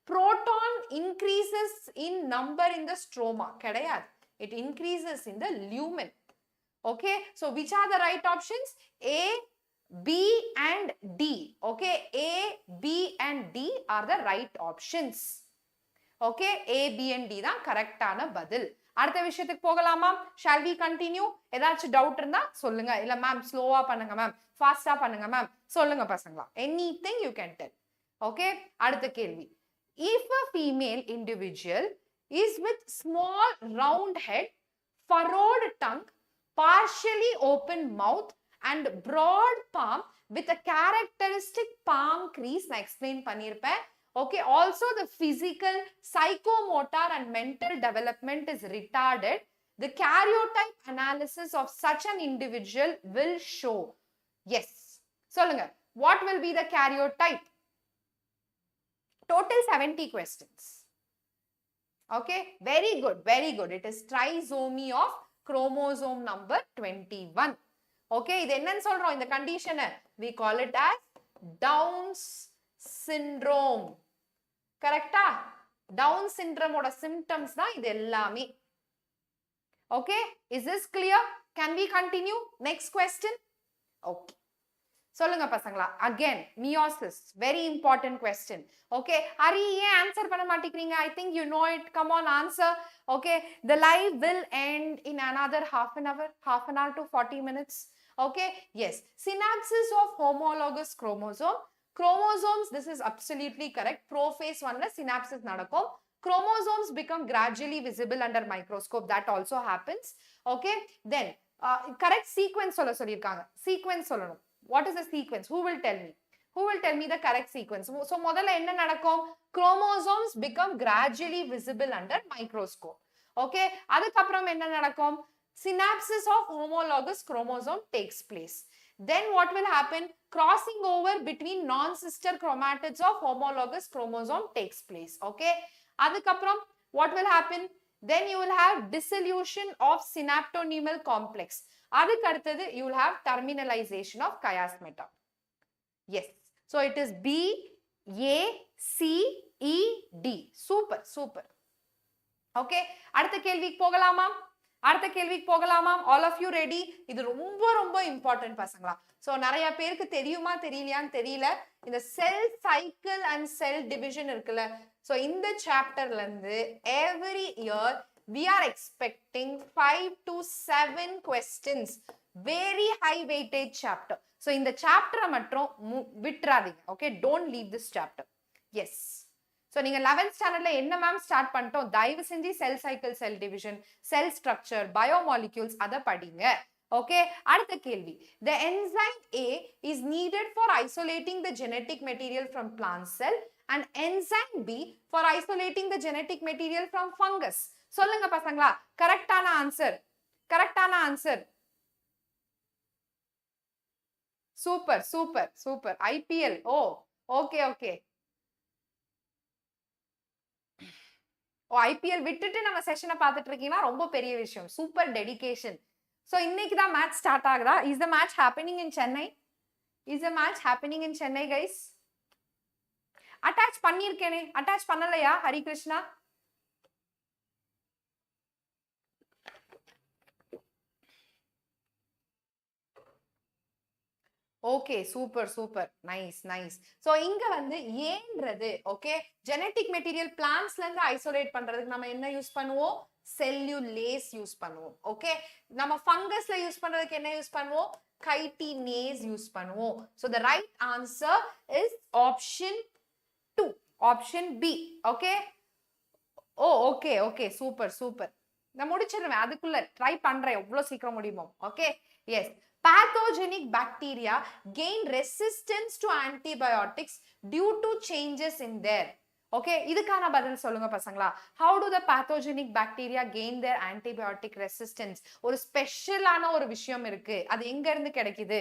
Proton increases in number in the stroma. கிடையாது. It increases in the lumen. Okay, so which are the right options? A, B and D. Okay, A, B and D are the right options. Okay, A, B and D தான் கரெக்டான பதில். அடுத்த விஷயத்துக்கு போகலாமா? Shall we continue? ஏதாச்சும் doubt இருந்தா சொல்லுங்க. இல்ல மேம் ஸ்லோவா பண்ணுங்க மேம், ஃபாஸ்டா பண்ணுங்க மேம், சொல்லுங்க பசங்களா. Anything you can tell. Okay, அடுத்த கேள்வி. If a female individual is with small round head, furrowed tongue, partially open mouth and broad palm with a characteristic palm crease, நான் explain பண்ணிருப்பேன். Okay, also the physical, psychomotor and mental development is retarded. The karyotype analysis of such an individual will show. Yes. சொல்லுங்க. What will be the karyotype? Total 70 questions. Okay, very good, very good. It is trisomy of chromosome number 21. Okay, இது என்னன்னு சொல்றோம் இந்த condition? We call it as Down's syndrome. Correct? Down syndrome oda symptoms da idu ellame. Okay, is this clear? Can we continue? Next question. Okay, solunga pasangala. Again, meiosis, very important question. Okay, Hari ye answer panna matikringa? I think you know it. Come on, answer. Okay, the live will end in another half an hour to 40 minutes. Okay, yes, synapses of homologous chromosome. Chromosomes, this is absolutely correct. Prophase 1 la synapses nadakum. Chromosomes become gradually visible under microscope. That also happens. Okay, then correct sequence solla sollirukanga. Sequence sollanum. What is the sequence? Who will tell me? Who will tell me the correct sequence? So modalla enna nadakum? Chromosomes become gradually visible under microscope. Okay, adukapram enna nadakum? Synapses of homologous chromosome takes place. Then what will happen? Crossing over between non-sister chromatids of homologous chromosome takes place. Okay, adukapram what will happen? Then you will have dissolution of synaptonemal complex. Adukaduthathu you will have terminalization of chiasmata. Yes, so it is B, A, C, E, D. Super, super. Okay, அடுத்த கேள்விக்கு போகலாமா? அடுத்த கேள்விக்கு போகலாமா? All of you ready? இது ரொம்ப ரொம்ப important பசங்களா. சோ நிறைய பேருக்கு தெரியுமா தெரியலையான்னு தெரியல. இந்த cell cycle and cell division இருக்குல்ல, சோ இந்த சாப்டர்ல இருந்து every year we are expecting 5 to 7 questions. Very high weightage chapter. So இந்த சாப்டரை மட்டும் விட்டுறாதீங்க. Okay, don't leave this chapter. Yes. So நீங்க 11th standardல என்ன மேம் ஸ்டார்ட் பண்ணிட்டோம்? தயவு செஞ்சு செல் சைக்கிள், செல் டிவிஷன், செல் ஸ்ட்ரக்சர், பயோமாலிக்யூல்ஸ் அத படிங்க. Okay, அடுத்த கேள்வி. The enzyme A is needed for isolating the genetic material from plant cell and enzyme B for isolating the genetic material from fungus. சொல்லுங்க பசங்களா, கரெக்டான ஆன்சர். கரெக்டான answer. Super super super. IPL. ஓ okay okay. IPL விட்டுட்டு நம்ம செஷனை பார்த்துட்டு இருக்கீங்கன்னா ரொம்ப பெரிய விஷயம். Super dedication. ஸோ இன்னைக்கு தான் மேட்ச் ஸ்டார்ட் ஆகுதா? Is the match happening in Chennai? Is the match happening in Chennai guys? Attach பண்ணியிருக்கேனே, அட்டாச் பண்ணலையா Harikrishna? Okay, super super, nice nice. So இங்க வந்து ஏன்றது ஓகே, ஜெனடிக் மெட்டீரியல் பிளான்ட்ஸ்ல இருந்து ஐசோலேட் பண்றதுக்கு நம்ம என்ன யூஸ் பண்ணுவோம்? செல்லுலேஸ் யூஸ் பண்ணுவோம். ஓகே, நம்ம ஃபங்கஸ்ல யூஸ் பண்றதுக்கு என்ன யூஸ் பண்ணுவோம்? கைட்டினேஸ் யூஸ் பண்ணுவோம். So the right answer is option 2, option B. Okay, oh okay okay, super super. நான் முடிச்சிடுறேன், அதுக்குள்ள ட்ரை பண்றேன் எவ்வளவு சீக்கிரம் முடியுமோ. Okay, yes. Pathogenic bacteria gain resistance to antibiotics due to changes in their. Okay, இதுக்கான பதில் சொல்லுங்க பசங்களா. How do the pathogenic bacteria gain their antibiotic resistance? ஒரு ஸ்பெஷலான ஒரு விஷயம் இருக்கு, அது எங்க இருந்து கிடைக்குது?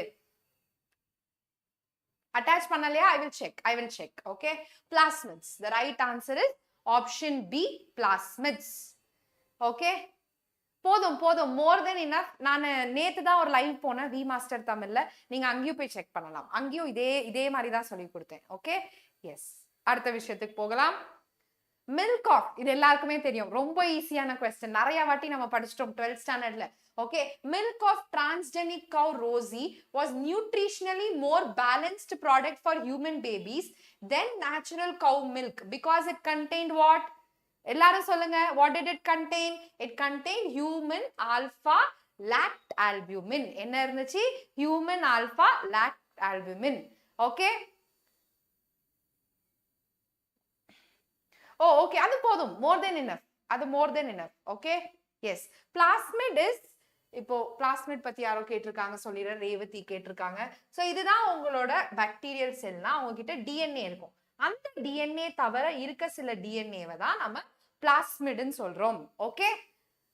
அட்டாச் பண்ணலையா? I will check. Okay, plasmids. The right answer is option B, plasmids. Okay, போதும் போதும் மோர் தென் இனஃப். நான் நேத்து தான் ஒரு லைவ் போனேன் வி-மாஸ்டர் தமிழ்ல, நீங்க அங்கேயும் போய் செக் பண்ணலாம். அங்கேயும் இதே மாதிரி தான் சொல்லி கொடுத்தேன். ஓகே எஸ், அடுத்த விஷயத்துக்கு போகலாம். மில்க் ஆஃப், இது எல்லாருக்குமே தெரியும், ரொம்ப ஈஸியான கொஸ்டின், நிறைய வாட்டி நம்ம படிச்சிட்டோம் 12th ஸ்டாண்டர்ட்ல. Okay, milk of transgenic cow Rosie was nutritionally more balanced product for human babies than natural cow milk because it contained what? எல்லாரும் சொல்லுங்க, what did it contain? It contained human alpha lactalbumin. என்ன இருந்துச்சு? human alpha lactalbumin. Okay, okay, அது போதும், more than enough, அது more than enough. Okay yes, plasmid is, இப்போ plasmid பத்தி யாரோ கேட்டிருக்காங்க, சொல்லிடுறேன், ரேவதி கேட்டிருக்காங்க. ஸோ இதுதான் உங்களோட பாக்டீரியல் செல்னா, உங்ககிட்ட டிஎன்ஏ இருக்கும். அந்த டிஎன்ஏ தவிர இருக்க சில டிஎன்ஏவை தான் நம்ம பிளாஸ்மிட்னு சொல்றோம். Okay,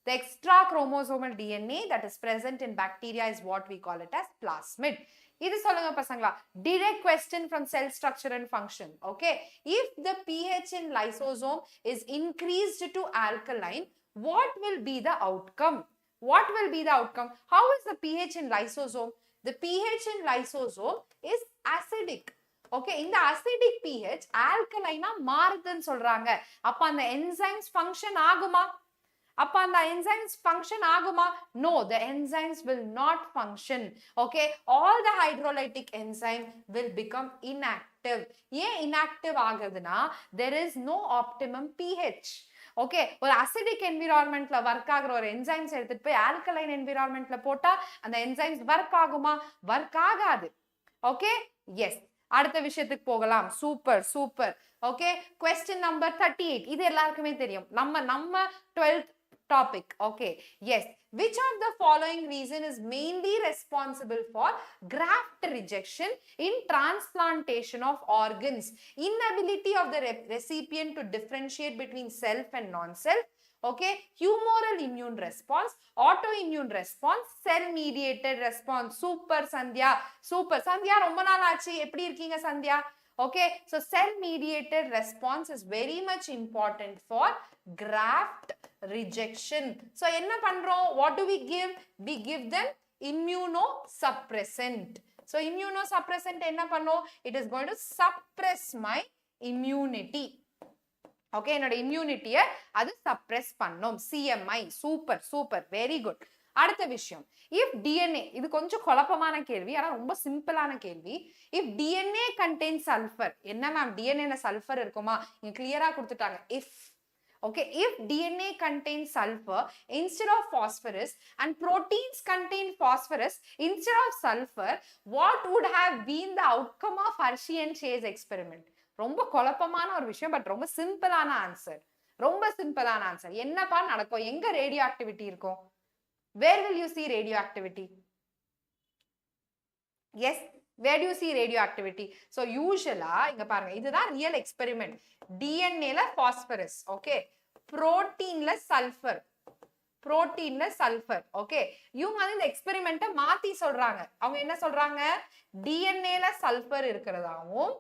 the extra chromosomal DNA that is present in bacteria is what we call it as plasmid. இது சொல்லுங்க பசங்களா, direct question from cell structure and function. Okay, if the pH in lysosome is increased to alkaline, what will be the outcome? What will be the outcome? How is the pH in lysosome? The pH in lysosome is acidic. Okay, இந்த acidic pH alkaline மாறுதுன்னு சொல்றாங்க. அப்ப அந்த enzymes function ஆகுமா? அப்ப அந்த enzymes function ஆகுமா? No, the enzymes will not function. Okay, all the hydrolytic enzyme will become inactive. ஏன் inactive ஆகுதுன்னா, there is no optimum pH. Okay, ஒரு அசிடிக் என்விரான்மெண்ட்ல ஒர்க் ஆகுற ஒரு என்சைம்ஸ் எடுத்துட்டு போய் ஆல்கலைன் என்விரான்மெண்ட்ல போட்டா அந்த என்சைம்ஸ் ஒர்க் ஆகுமா? ஒர்க் ஆகாது. ஓகே எஸ், அடுத்த விஷயத்துக்கு போகலாம். Super super. Okay, question number 38, இது எல்லாருக்குமே தெரியும், நம்ம 12th topic. Okay, yes, which of the following reason is mainly responsible for graft rejection in transplantation of organs? Inability of the recipient to differentiate between self and non-self. Okay, humoral immune response, autoimmune response, cell mediated response. Super Sandhya, super Sandhya, ரொம்ப நாள் ஆச்சு, எப்படி இருக்கீங்க Sandhya? Okay, so cell mediated response is very much important for graft rejection. So என்ன பண்றோம்? What do we give? We give them immunosuppressant. So immunosuppressant என்ன பண்ணும்? It is going to suppress my immunity. Okay, என்னோட immunity-ய அது suppress பண்ணும். CMI, super super, very good. அடுத்த விஷயம், if DNA, இது கொஞ்சம் குழப்பமான கேள்வி, ஆனா ரொம்ப சிம்பிளான கேள்வி. if DNA contains sulfur, என்ன மேம் DNA-ல சல்ஃபர் இருக்குமா? இங்க கிளியரா கொடுத்துட்டாங்க, if. Okay, if DNA contains sulfur instead of phosphorus and proteins contain phosphorus instead of sulfur, what would have been the outcome of Hershey and Chase experiment? ரொம்ப குழப்பமான ஒரு விஷயம், but ரொம்ப சிம்பிளான ஆன்சர். ரொம்ப சிம்பிளான ஆன்சர். என்னப்பா நடக்கும்? எங்க ரேடியோ ஆக்டிவிட்டி இருக்கும்? Where will you see radioactivity? Yes, where do you see radioactivity? So usually, இங்க பாருங்க, இதுதான் real experiment. DNA ல phosphorus, okay, protein ல sulfur, protein ல sulfur, okay. இவங்க வந்து இந்த எக்ஸ்பெரிமெண்ட்டை மாத்தி சொல்றாங்க. அவங்க என்ன சொல்றாங்க? DNA ல sulfur இருக்கிறதாவும்,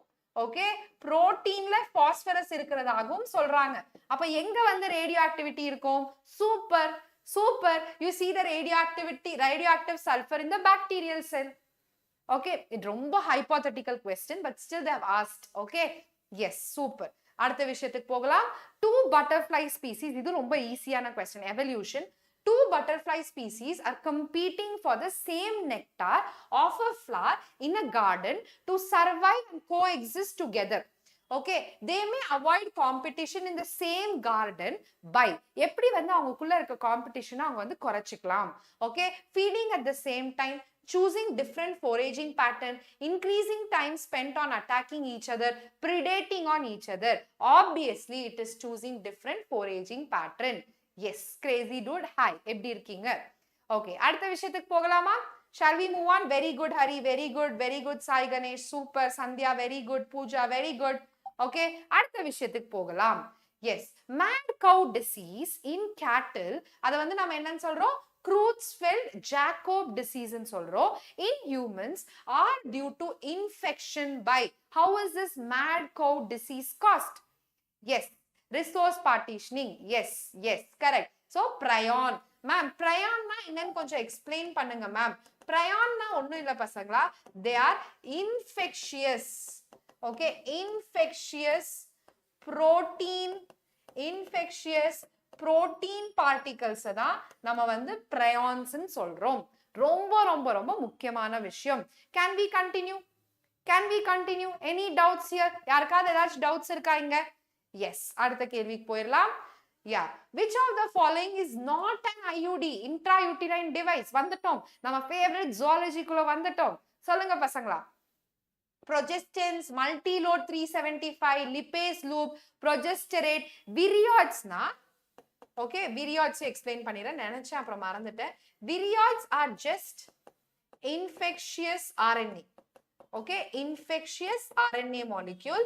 ஓகே, புரோட்டீன்ல பாஸ்பரஸ் இருக்கிறதாகவும் சொல்றாங்க. அப்ப எங்க வந்து ரேடியோ ஆக்டிவிட்டி இருக்கும்? Super super, you see the radioactive sulfur in the bacterial cell. Okay, it ரொம்ப hypothetical question, but still they have asked. Okay, yes, super. அடுத்த விஷயத்துக்கு போகலாம். 2 butterfly species, இது ரொம்ப ஈஸியான question. Evolution. 2 butterfly species are competing for the same nectar of a flower in a garden to survive and coexist together. Okay, they may avoid competition in the same garden by எப்படி வந்து அவங்களுக்குள்ள இருக்க காம்படிஷனை அவங்க வந்து குறைச்சிக்கலாம். Okay, feeding at the same time, choosing different foraging pattern, increasing time spent on attacking each other, predating on each other. Obviously, it is choosing different foraging pattern. Yes, crazy dude. Hi, எப்படி இருக்கீங்க? Okay, அடுத்த விஷயத்துக்கு போகலாமா? Shall we move on? Very good, Hari. Very good, very good. Sai Ganesh, super. Sandhya, very good. Pooja, very good. Okay, அடுத்த விஷயத்துக்கு போகலாம். Yes, mad cow disease in cattle, அதை வந்து நம்ம என்னன்னு சொல்றோம்? Creutzfeldt-Jakob disease ன்னு சொல்றோம். In humans are due to infection by, how is this mad cow disease caused? Yes, resource partitioning. Yes, yes, correct. So prion, ma'am prion-னா என்னன்னு கொஞ்சம் எக்ஸ்பிளைன் பண்ணுங்க மேம். prion-னா ஒண்ணும் இல்ல பசங்களா, they are infectious, okay, infectious protein particles தான் நம்ம வந்து prions ன்னு சொல்றோம். ரொம்ப ரொம்ப ரொம்ப முக்கியமான விஷயம். Can we continue? Any doubts here? யாருக்காவது ஏதாச்சும் doubts இருக்கா இங்க? Yes, அடுத்த கேள்விக்கு போயிடலாம். Yeah, which of the following is not an IUD, intrauterine device? வந்துட்டோம், நம்ம favorite zoology குள்ள வந்துட்டோம். சொல்லுங்க பசங்களா. Progestins, multi-load 375, lipase loop, progesterate, virions na, okay, virions explain பண்ணிறேன், நினைச்சேன் அப்புறம் மறந்துட்டேன். Virions are just infectious RNA, okay, infectious RNA molecule,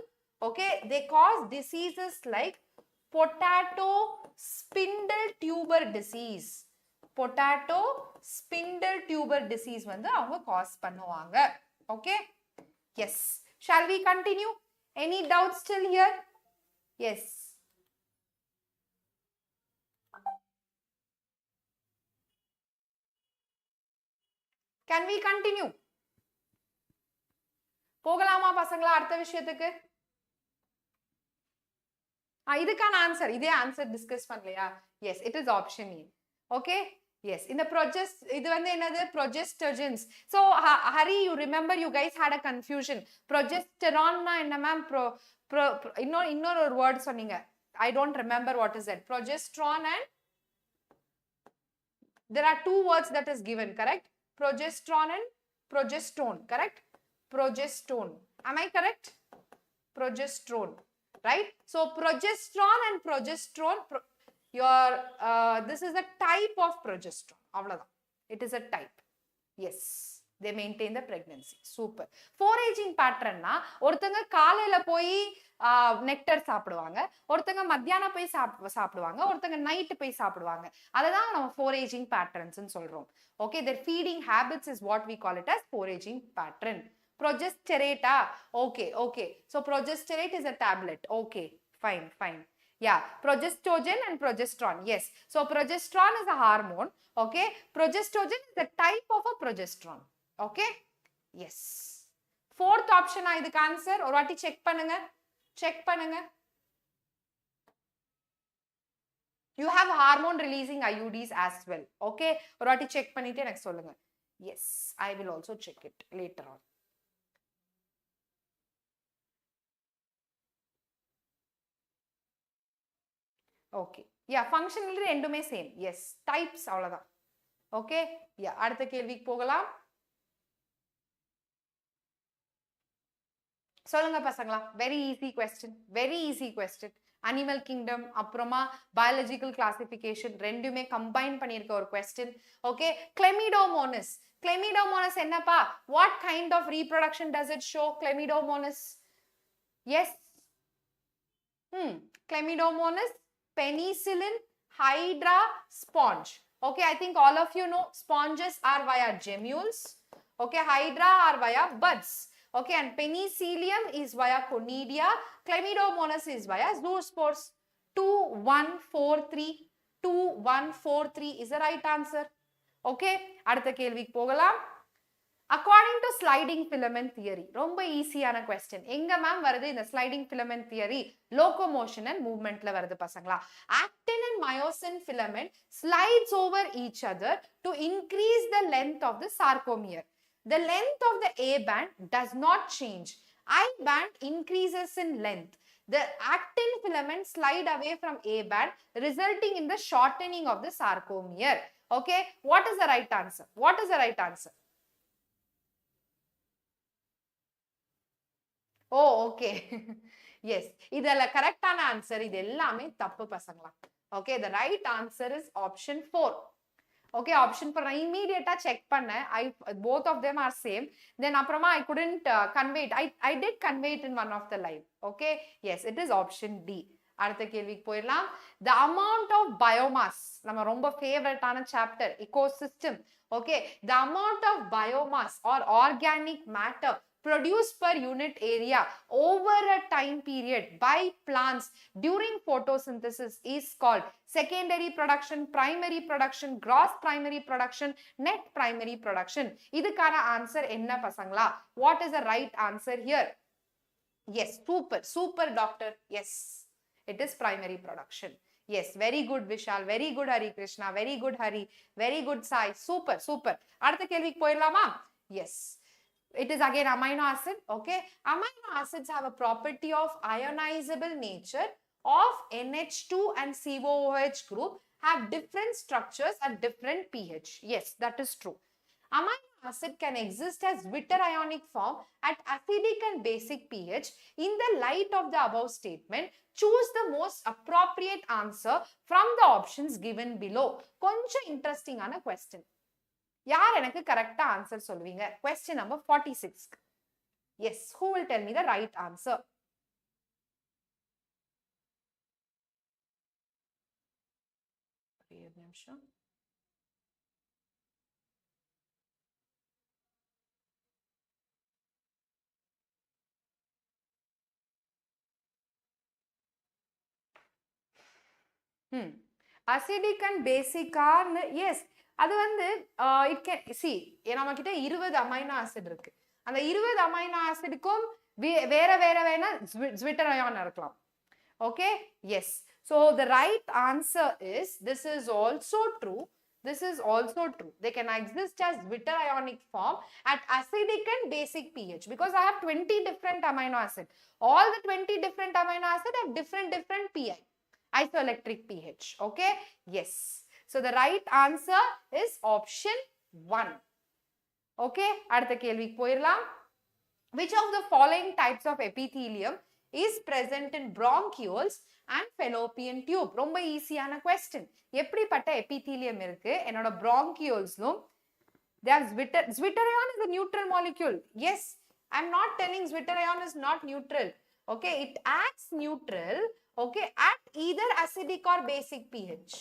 okay, they cause diseases like potato spindle tuber disease. Potato spindle tuber disease வந்து அவங்க cause பண்ணுவாங்க. Okay, yes, shall we continue? Any doubts still here? Yes, can we continue? போகலாமா பசங்களா அடுத்த விஷயத்துக்கு? இதுக்கான answer, இதே answer discuss பண்ணலையா? Yes, it is option E. Okay, yes, in the இது வந்து என்னது? Progestogens. So Hari, you remember you guys had a confusion. Progesterone na என்ன மேம்? இன்னொரு word சொன்னீங்க, I don't remember what is that. Progesterone and there are two words that is given, correct? Progesterone and progestone, correct? Progestone, am I correct? Progesterone, right? So progesterone and progesterone, this is a type of progesterone, avladha, it is a type. Yes, they maintain the pregnancy. Super. Foraging pattern na, ஒருத்தங்க காலையில போய் nectar சாப்பிடுவாங்க, ஒருத்தங்க மத்தியானம் போய் சாப்பிடுவாங்க, ஒருத்தங்க night போய் சாப்பிடுவாங்க. அததான் நம்ம foraging patterns ன்னு சொல்றோம். Okay, their feeding habits is what we call it as foraging pattern. Progesterate, okay, so progesterate is a tablet. Okay, fine. Yeah, progestogen and progesterone. Yes, so progesterone is a hormone. Okay, progestogen is the type of a progesterone. Okay, yes, fourth option ah idukku answer ஒரு வாட்டி check பண்ணுங்க. You have hormone releasing IUDs as well. Okay, ஒரு வாட்டி check பண்ணிட்டு எனக்கு சொல்லுங்க. Yes, I will also check it later on. Okay, yeah, functionally ரெண்டுமே same. Yes, types அவ்வளவுதான். Okay, yeah, அடுத்த கேள்விக்கு போகலாம். சொல்லுங்க பசங்களா. Very easy question. Animal kingdom அப்புறமா biological classification ரெண்டுமே combine பண்ணிருக்க ஒரு question. Okay, Chlamydomonas என்னப்பா? What kind of reproduction does it show? Chlamydomonas, yes, Chlamydomonas, penicillin, hydra, sponge. Okay, I think all of you know sponges are via gemmules. Okay, hydra are via buds. Okay, and penicillium is via conidia. Chlamydomonas is via zoospores. 2143 is the right answer. Okay, அடுத்த கேள்விக்கு போகலாம். According to sliding filament theory, ரொம்ப ஈஸியான question. எங்க ma'am வருது இந்த sliding filament theory? Locomotion and movementல வருது பசங்களா. Actin and myosin filament slides over each other to increase the length of the sarcomere. The length of the A band does not change. I band increases in length. The actin filament slide away from A band, resulting in the shortening of the sarcomere. Okay, what is the right answer? Oh, okay. Yes, இதெல்ல கரெக்டான answer. இது எல்லாமே தப்பு பசங்களா. Okay, the right answer is option 4. Okay, option 4 நான் immediately check பண்ணேன். Both of them are same. Then அப்புறமா I couldn't convey it. I did convey it in one of the live. Okay, yes, it is option D. அடுத்த கேள்விக்கு போயிடலாம். The amount of biomass, நம்ம ரொம்ப ஃபேவரட்டான chapter ecosystem. Okay, the amount of biomass or organic matter produced per unit area over a time period by plants during photosynthesis is called secondary production, primary production, gross primary production, net primary production. இதுக்கான answer என்ன பசங்களா? What is the right answer here? Yes, super doctor. Yes, it is primary production. Yes, very good Vishal, very good Hari Krishna, very good Hari, very good Sai. Super. அடுத்த கேள்விக்கு போயிடலாமா? Yes. It is again amino acid. Okay, amino acids have a property of ionizable nature of NH2 and COOH group have different structures at different pH. Yes, that is true. Amino acid can exist as bitter ionic form at acidic and basic pH. In the light of the above statement, choose the most appropriate answer from the options given below. கொஞ்சம் interesting ஆன question. யார் எனக்கு கரெக்ட்டா answer சொல்வீங்க? Question number 46. Yes, who will tell me the right answer? ஒரு நிமிஷம். Acidic and basic are, yes, அது வந்து it can see நம்ம கிட்ட 20 அமைனோ ஆசிட் இருக்கு. அந்த 20 அமைனோ ஆசிடுக்கும் வேற வேணா zwitter ion இருக்கலாம். Okay, yes, so the right answer is this is also true. This is also true. They can exist as bitter ionic form at acidic and basic pH because I have 20 different amino acid. All the 20 different amino acid have different pI, isoelectric pH. Okay, yes. So the right answer is option 1. Okay, அடுத்த கேள்விக்கு போயிரலாம். Which of the following types of epithelium is present in bronchioles and fallopian tube? ரொம்ப ஈஸியான question. எப்படிப்பட்ட epithelium இருக்கு என்னோட bronchioles-லும்? There's zwitter ion is a neutral molecule. Yes, I'm not telling zwitter ion is not neutral. Okay, it acts neutral. Okay, at either acidic or basic pH.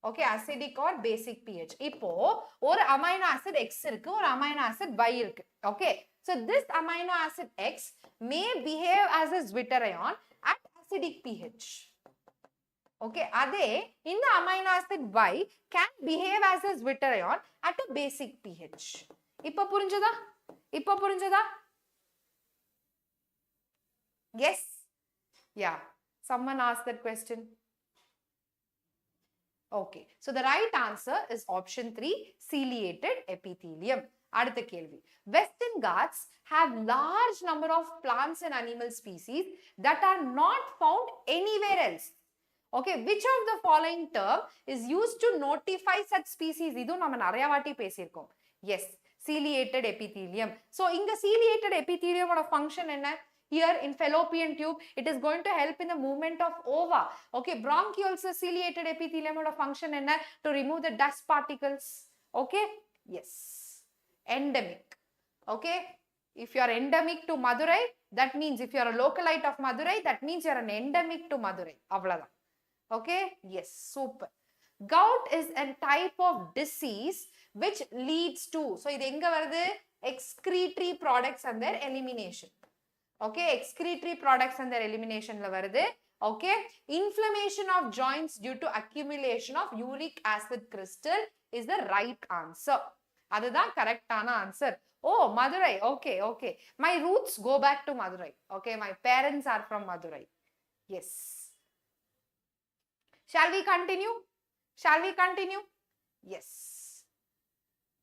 Okay, acidic or basic pH. இப்போ ஒரு amino acid X இருக்கு, ஒரு amino acid Y இருக்கு. Okay, so this amino acid X may behave as a zwitter ion at acidic pH. Okay, அதே இந்த amino acid Y can behave as a zwitter ion at a basic pH. இப்போ புரிஞ்சதா? Yes? Yeah. Someone asked that question. Okay, so the right answer is option 3, ciliated epithelium. அடுத்த கேள்வி. Western Ghats have large number of plants and animal species that are not found anywhere else. Okay, which of the following term is used to notify such species? இது நம்ம நிறைய வாட்டி பேசியிருக்கோம். Yes, ciliated epithelium. So இங்க ciliated epithelium ஓட function என்ன? Here in fallopian tube, it is going to help in the movement of ova. Okay, bronchioles ciliated epithelium oda function enna? To remove the dust particles. Okay, yes. Endemic. Okay, if you are endemic to Madurai, that means if you are a localite of Madurai, that means you are an endemic to Madurai. Avladha. Okay, yes, super. Gout is a type of disease which leads to, so idu enga varudhu? Excretory products and their elimination. Okay, excretory products and their elimination la varudhu. Okay, inflammation of joints due to accumulation of uric acid crystal is the right answer. Adha correct ana answer. Oh, Madurai. Okay, my roots go back to Madurai. Okay, my parents are from Madurai. Yes. Shall we continue? Yes.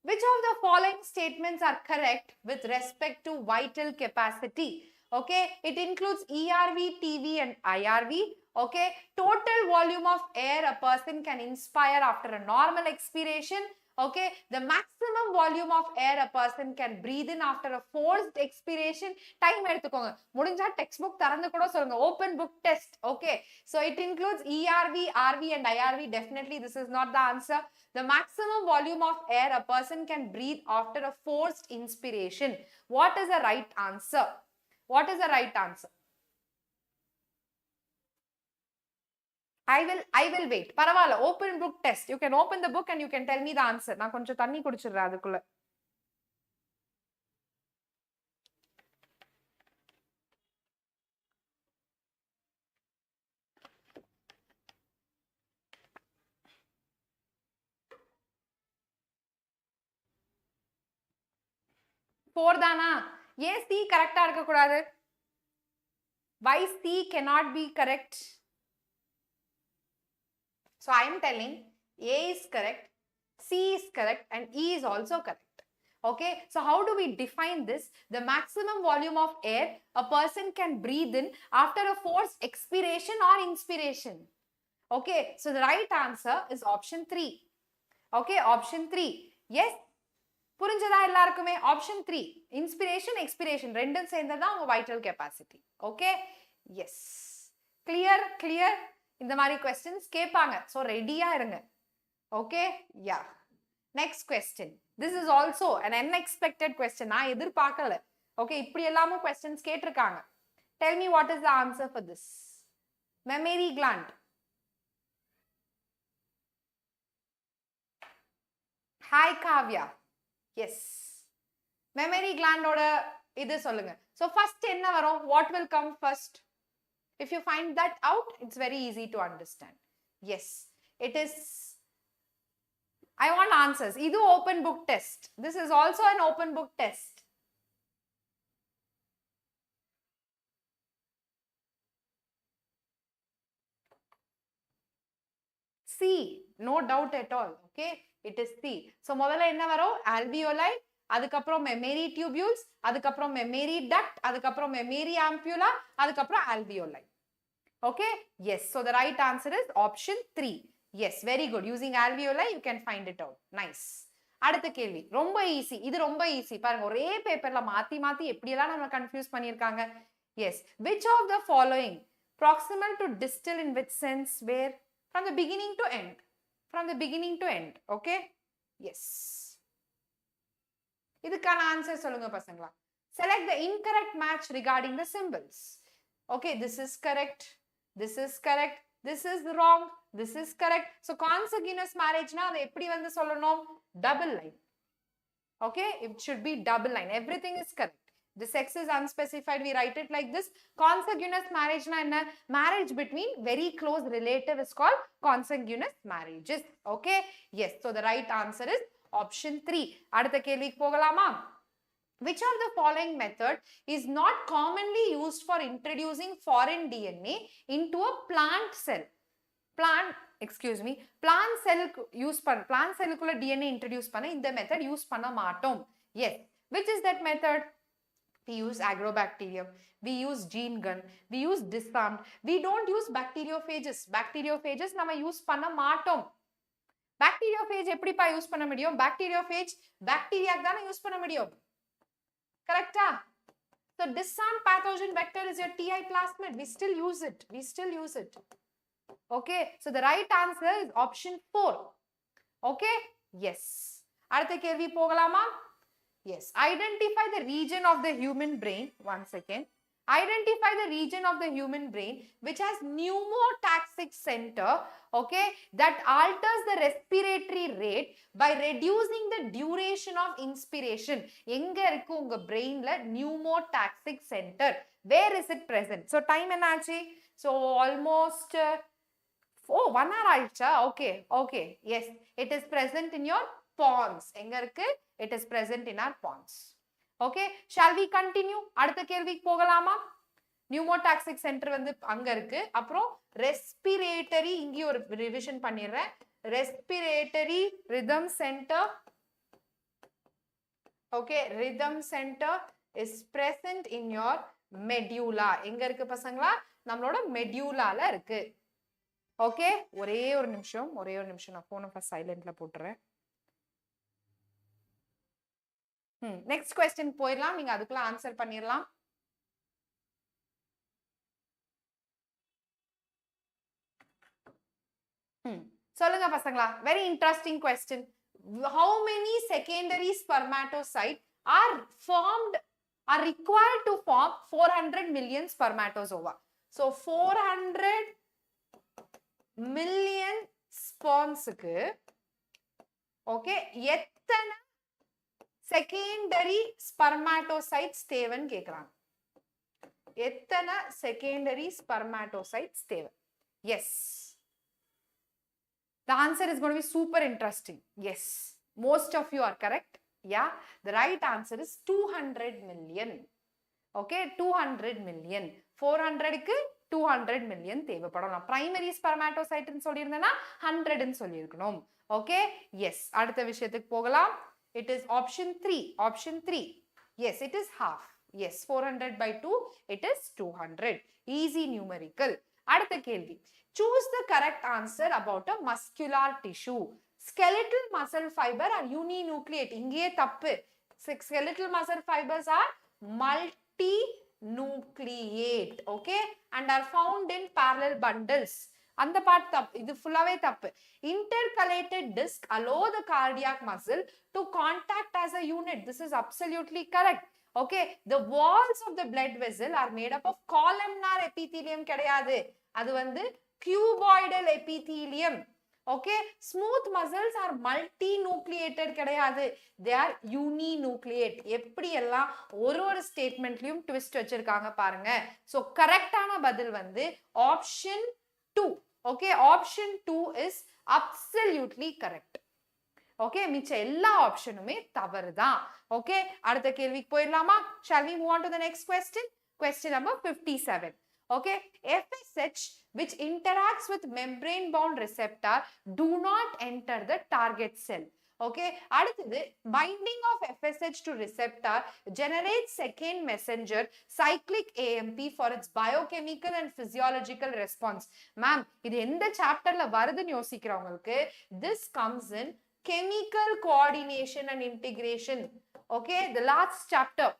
Which of the following statements are correct with respect to vital capacity? Okay, it includes ERV, TV and IRV. Okay, total volume of air a person can inspire after a normal expiration. Okay, the maximum volume of air a person can breathe in after a forced expiration. Time எடுத்துக்கோங்க. முடிஞ்சா textbook திறந்து கூட சொல்லுங்க. Open book test. Okay, so it includes ERV, RV and IRV. Definitely this is not the answer. The maximum volume of air a person can breathe after a forced inspiration. What is the right answer? I will wait. Paravala, open book test. You can open the book and you can tell me the answer. நான் கொஞ்சம் தண்ணி குடிச்சிடுறேன் அதுக்குள்ள. 4 தானா? ஏன் C கரெக்டா இருக்க கூடாது? Why C cannot be correct? So I am telling A is correct, C is correct, and E is also correct. Okay, so how do we define this? The maximum volume of air a person can breathe in after a forced expiration or inspiration. Okay, so the right answer is option 3. Okay, option 3. Yes, புரிஞ்சதா எல்லாருக்குமே? option 3, inspiration expiration ரெண்டும் சேர்ந்தது தான் உங்க vital capacity. Okay, yes, clear. இந்த மாதிரி questions கேட்பாங்க, so ரெடியா இருங்க. Okay, yeah. Next question. This is also an unexpected question. நான் எதிர்பார்க்கல. Okay, இப்படி எல்லாமும் questions கேட்டிருக்காங்க. Tell me what is the answer for this. Mammary gland. Hi Kavya. Yes. Mammary gland ஓட இது சொல்லுங்க. So first என்ன வரும்? What will come first? If you find that out, it's very easy to understand. Yes, it is. I want answers. This is open book test. This is also an open book test. C, no doubt at all. Okay, it is C. So முதல்ல என்ன வரும்? alveoli, அதுக்கப்புறம் mammary tubules, அதுக்கப்புறம் mammary duct, அதுக்கப்புறம் mammary ampulla, அதுக்கப்புறம் alveoli. Okay, yes. So the right answer is option 3. Yes, very good. Using alveoli, you can find it out. Nice. அடுத்த கேள்வி ரொம்ப ஈஸி. இது ரொம்ப ஈஸி. பாருங்க, ஒரே பேப்பர்ல மாத்தி எப்படியெல்லாம் நம்ம கன்ஃபியூஸ் பண்ணிருக்காங்க. Yes. Which of the following proximal to distal in which sense? Where? From the beginning to end. From the beginning to end. Okay? Yes. இதுக்கான ஆன்சர் சொல்லுங்க பசங்களா. Select the incorrect match regarding the symbols. Okay, this is correct. This is correct. This is wrong. This is correct. So consanguineous marriage na adu eppadi vandu sollano? Double line. Okay, it should be double line. Everything is correct. The sex is unspecified, we write it like this. Consanguineous marriage na enna? Marriage between very close relative is called consanguineous marriages. Okay, yes. So the right answer is option 3. Adutha kelvikku pogalama. Which of the following method is not commonly used for introducing foreign DNA into a plant cell? Plant cell use பண்ண, plant cellular DNA introduce பண்ண இந்த method use பண்ண மாட்டோம். Yes. Which is that method? We use agrobacterium, we use gene gun, we use disarmed. We don't use bacteriophages. Bacteriophages நம்ம use பண்ண மாட்டோம். Bacteriophage எப்படிப்பா use பண்ண முடியும்? Bacteriophage bacteria தான யூஸ் பண்ண முடியும். Correct? So disarmed pathogen vector is your TI plasmid. We still use it. Okay, so the right answer is option 4. Okay, yes. அடுத்த கேள்வி போகலாமா? Yes. Identify the region of the human brain. One second. Identify the region of the human brain which has pneumotaxic center, okay, that alters the respiratory rate by reducing the duration of inspiration. எங்க இருக்கு உங்க brainல pneumotaxic center? Where is it present? So time என்னாச்சு? So almost 1 hour ஆயிடுச்சா? Okay, yes, it is present in your pons. எங்க இருக்கு? It is present in our pons. Okay, shall we continue? அடுத்த கேள்விக்கு போகலாமா? pneumotaxic center வந்து அங்க இருக்கு. அப்புறம் respiratory, இங்கே ஒரு revision பண்ணிடுறேன். Respiratory rhythm center. Okay, rhythm center is present in your medulla. எங்க இருக்கு பசங்களா? நம்மளோட medullaல இருக்கு. Okay, ஒரே ஒரு நிமிஷம் நான் phone first silentல போட்டுறேன். நெக்ஸ்ட் क्वेश्चन போயிடலாம். நீங்க அதுக்குள்ள ஆன்சர் பண்ணிரலாம். சொல்லுங்க பசங்களா. Very interesting question. How many secondary spermatocytes are required to form 400 million spermatozoa? So 400 million sperms க்கு ஓகே எத்தனை secondary spermatocytes தேவைன்னு கேக்குறாங்க. எத்தனை secondary spermatocytes தேவை? Yes. The answer is going to be super interesting. Yes. Most of you are correct. Yeah, the right answer is 200 million. Okay, 200 million. 400க்கு 200 million தேவைப்படும். Primary spermatocyte ன்னு சொல்லியிருந்தேன்னா 100 ன்னு சொல்லியிருக்கணும். Okay, yes. அடுத்த விஷயத்துக்கு போகலாம். It is option 3. Option 3. Yes, it is half. Yes, 400 by 2, it is 200. Easy numerical. அடுத்த கேள்வி. Choose the correct answer about a muscular tissue. Skeletal muscle fiber are uninucleate. இங்கேயே தப்பு. Skeletal muscle fibers are multinucleate. Okay, and are found in parallel bundles. அந்த part தப்பு. இது ஃபுல்லாவே தப்பு. Intercalated disc allow the cardiac muscle to contact as a unit. This is absolutely correct. Okay, the walls of the blood vessel are made up of columnar epithelium கிடையாது. அது வந்து cuboidal epithelium. Okay, smooth muscles are multinucleated கிடையாது. They are uninucleate. எப்படி எல்லாம் ஒரு ஸ்டேட்மெண்ட்லயும் twist வச்சிருக்காங்க பாருங்க. So கரெக்டான பதில் வந்து option 2. Okay, option 2 is absolutely correct. Okay, மிச்ச எல்லா ஆப்ஷனுமே தவறுதான். Okay, அடுத்த கேள்விக்கு போயிடலாமா? Shall we move on to the next question? Question number 57. Okay, FSH which interacts with membrane bound receptor do not enter the target cell. Okay, அடுத்தது binding of FSH to receptor generates second messenger cyclic AMP for its biochemical and physiological response. Ma'am, இது எந்த சாப்டர்ல வருதுன்னு யோசிக்கிறவங்களுக்கு this comes in chemical coordination and integration. Okay, the last chapter.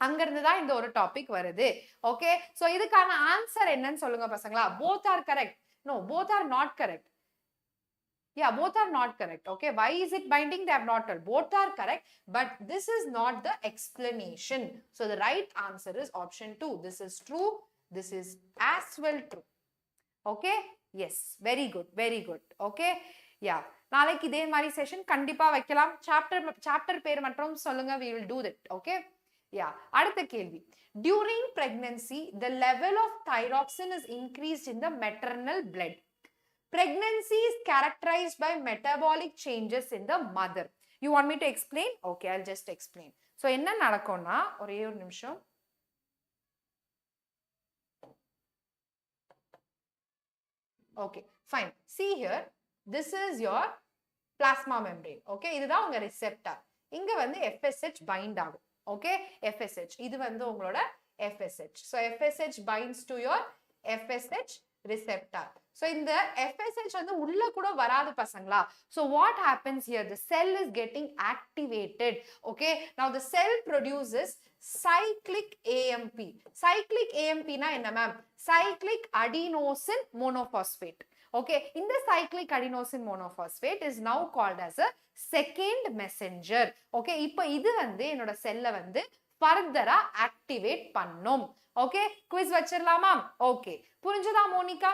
அங்கிருந்து தான் இந்த ஒரு topic வருது. ஓகே, சோ இதுக்கான ஆன்சர் என்னன்னு சொல்லுங்க பசங்களா. both are correct. No, both are not correct. Yeah, both are not correct. Okay, why is it binding? They have not told. Both are correct, but this is not the explanation. So the right answer is option 2. This is true. This is as well true. Okay, yes, very good, very good. Okay, yeah, நாளைக்கு இதே மாதிரி session கண்டிப்பா வைக்கலாம். Chapter பேர் மட்டும் சொல்லுங்க, we will do that. Okay, yeah. அடுத்த கேள்வி. During pregnancy, the level of thyroxine is increased in the maternal blood. Pregnancy is characterized by metabolic changes in the mother. You want me to explain? Okay, I'll just explain. So என்ன நடக்கும்னா, ஒரே ஒரு நிமிஷம். Okay, fine. See here, this is your plasma membrane. Okay, இதுதான் உங்க receptor. இங்க வந்து FSH bind ஆகும். Okay, FSH. இது வந்து உங்களோட FSH. So FSH binds to your FSH receptor. So இந்த FSH வந்து உள்ள கூட வராது பசங்களா. So what happens here? The cell is getting activated. Okay, now the cell produces cyclic AMP. Cyclic AMP na enna ma'am? Cyclic adenosine monophosphate. Okay, in the cyclic adenosine monophosphate is now called as a second messenger. Okay, இப்போ இது வந்து என்னோட செல்ல வந்து ஃபர்தரா activate பண்ணும். Okay, quiz வச்சிரலாமா? Okay, புரிஞ்சதா மோனிகா?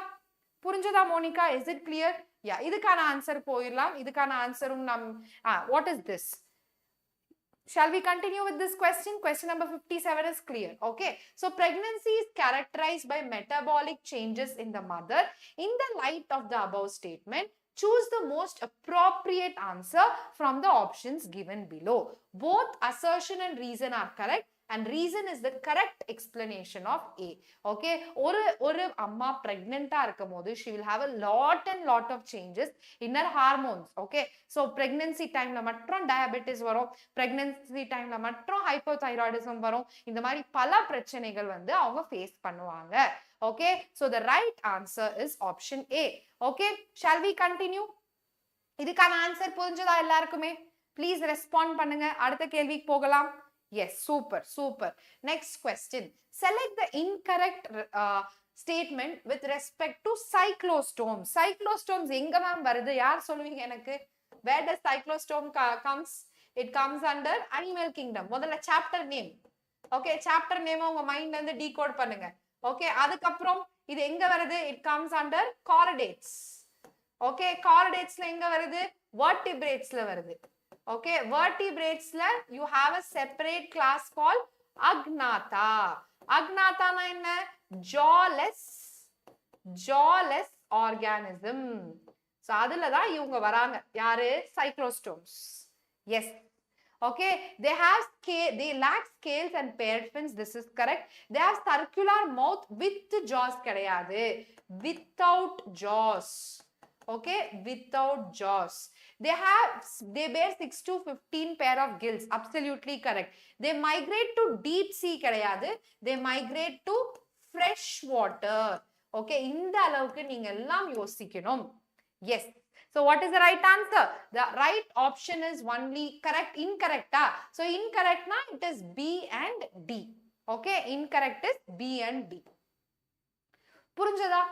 புரிஞ்சதா Monica? Is it clear? Yeah, இதுக்கான ஆன்சர் போயிடலாம். இதுக்கான ஆன்சரும் what is this? Shall we continue with this question? Question number 57 is clear. Okay, so pregnancy is characterized by metabolic changes in the mother. In the light of the above statement, choose the most appropriate answer from the options given below. Both assertion and reason are correct, and reason is the correct explanation of A. Okay, ஒரு அம்மா pregnant இருக்கும்போது she will have a lot of changes in her hormones. Okay, so pregnancy time ல மட்டும் diabetes வரும், pregnancy time ல மட்டும் hypothyroidism வரும். இந்த மாதிரி பல பிரச்சனைகள் வந்து அவங்க ஃபேஸ் பண்ணுவாங்க. Okay, so the right answer is option A. Okay, shall we continue? இதுக்கான ஆன்சர் புரிஞ்சதா எல்லாருக்குமே? Please respond பண்ணுங்க. அடுத்த கேள்விக்கு போகலாம். Yes, super, super. Next question. Select the incorrect statement with respect to cyclostomes. Cyclostomes எங்க மேம் வருது? யார் சொல்லுவீங்க எனக்கு? Where does cyclostome comes? It comes under animal kingdom. முதல்ல chapter name. Okay, chapter name உங்க மைண்ட்ல இருந்து decode பண்ணுங்க. Okay, அதுக்கப்புறம் இது எங்க வருது? It comes under chordates. Okay, chordatesல எங்க வருது? Vertebrates-ல வருது. Okay, vertebrates-ல you have a separate class called agnatha. Agnatha na enna? Jawless organism. So adula da ivanga varanga. Yaru? Cyclostomes. Yes. Okay, they have scale, they lack scales and paired fins. This is correct. They have circular mouth with jaws கிடையாது. Without jaws. Okay, without jaws. They bear 6 to 15 pair of gills. Absolutely correct. They migrate to deep sea கிடையாது. They migrate to fresh water. Okay, இந்த அளவுக்கு நீங்க எல்லாம் யோசிக்கணும். Yes. So what is the right answer? The right option is only correct. Incorrect. So incorrect na it is B and D. Okay, incorrect is B and D. புரிஞ்சதா?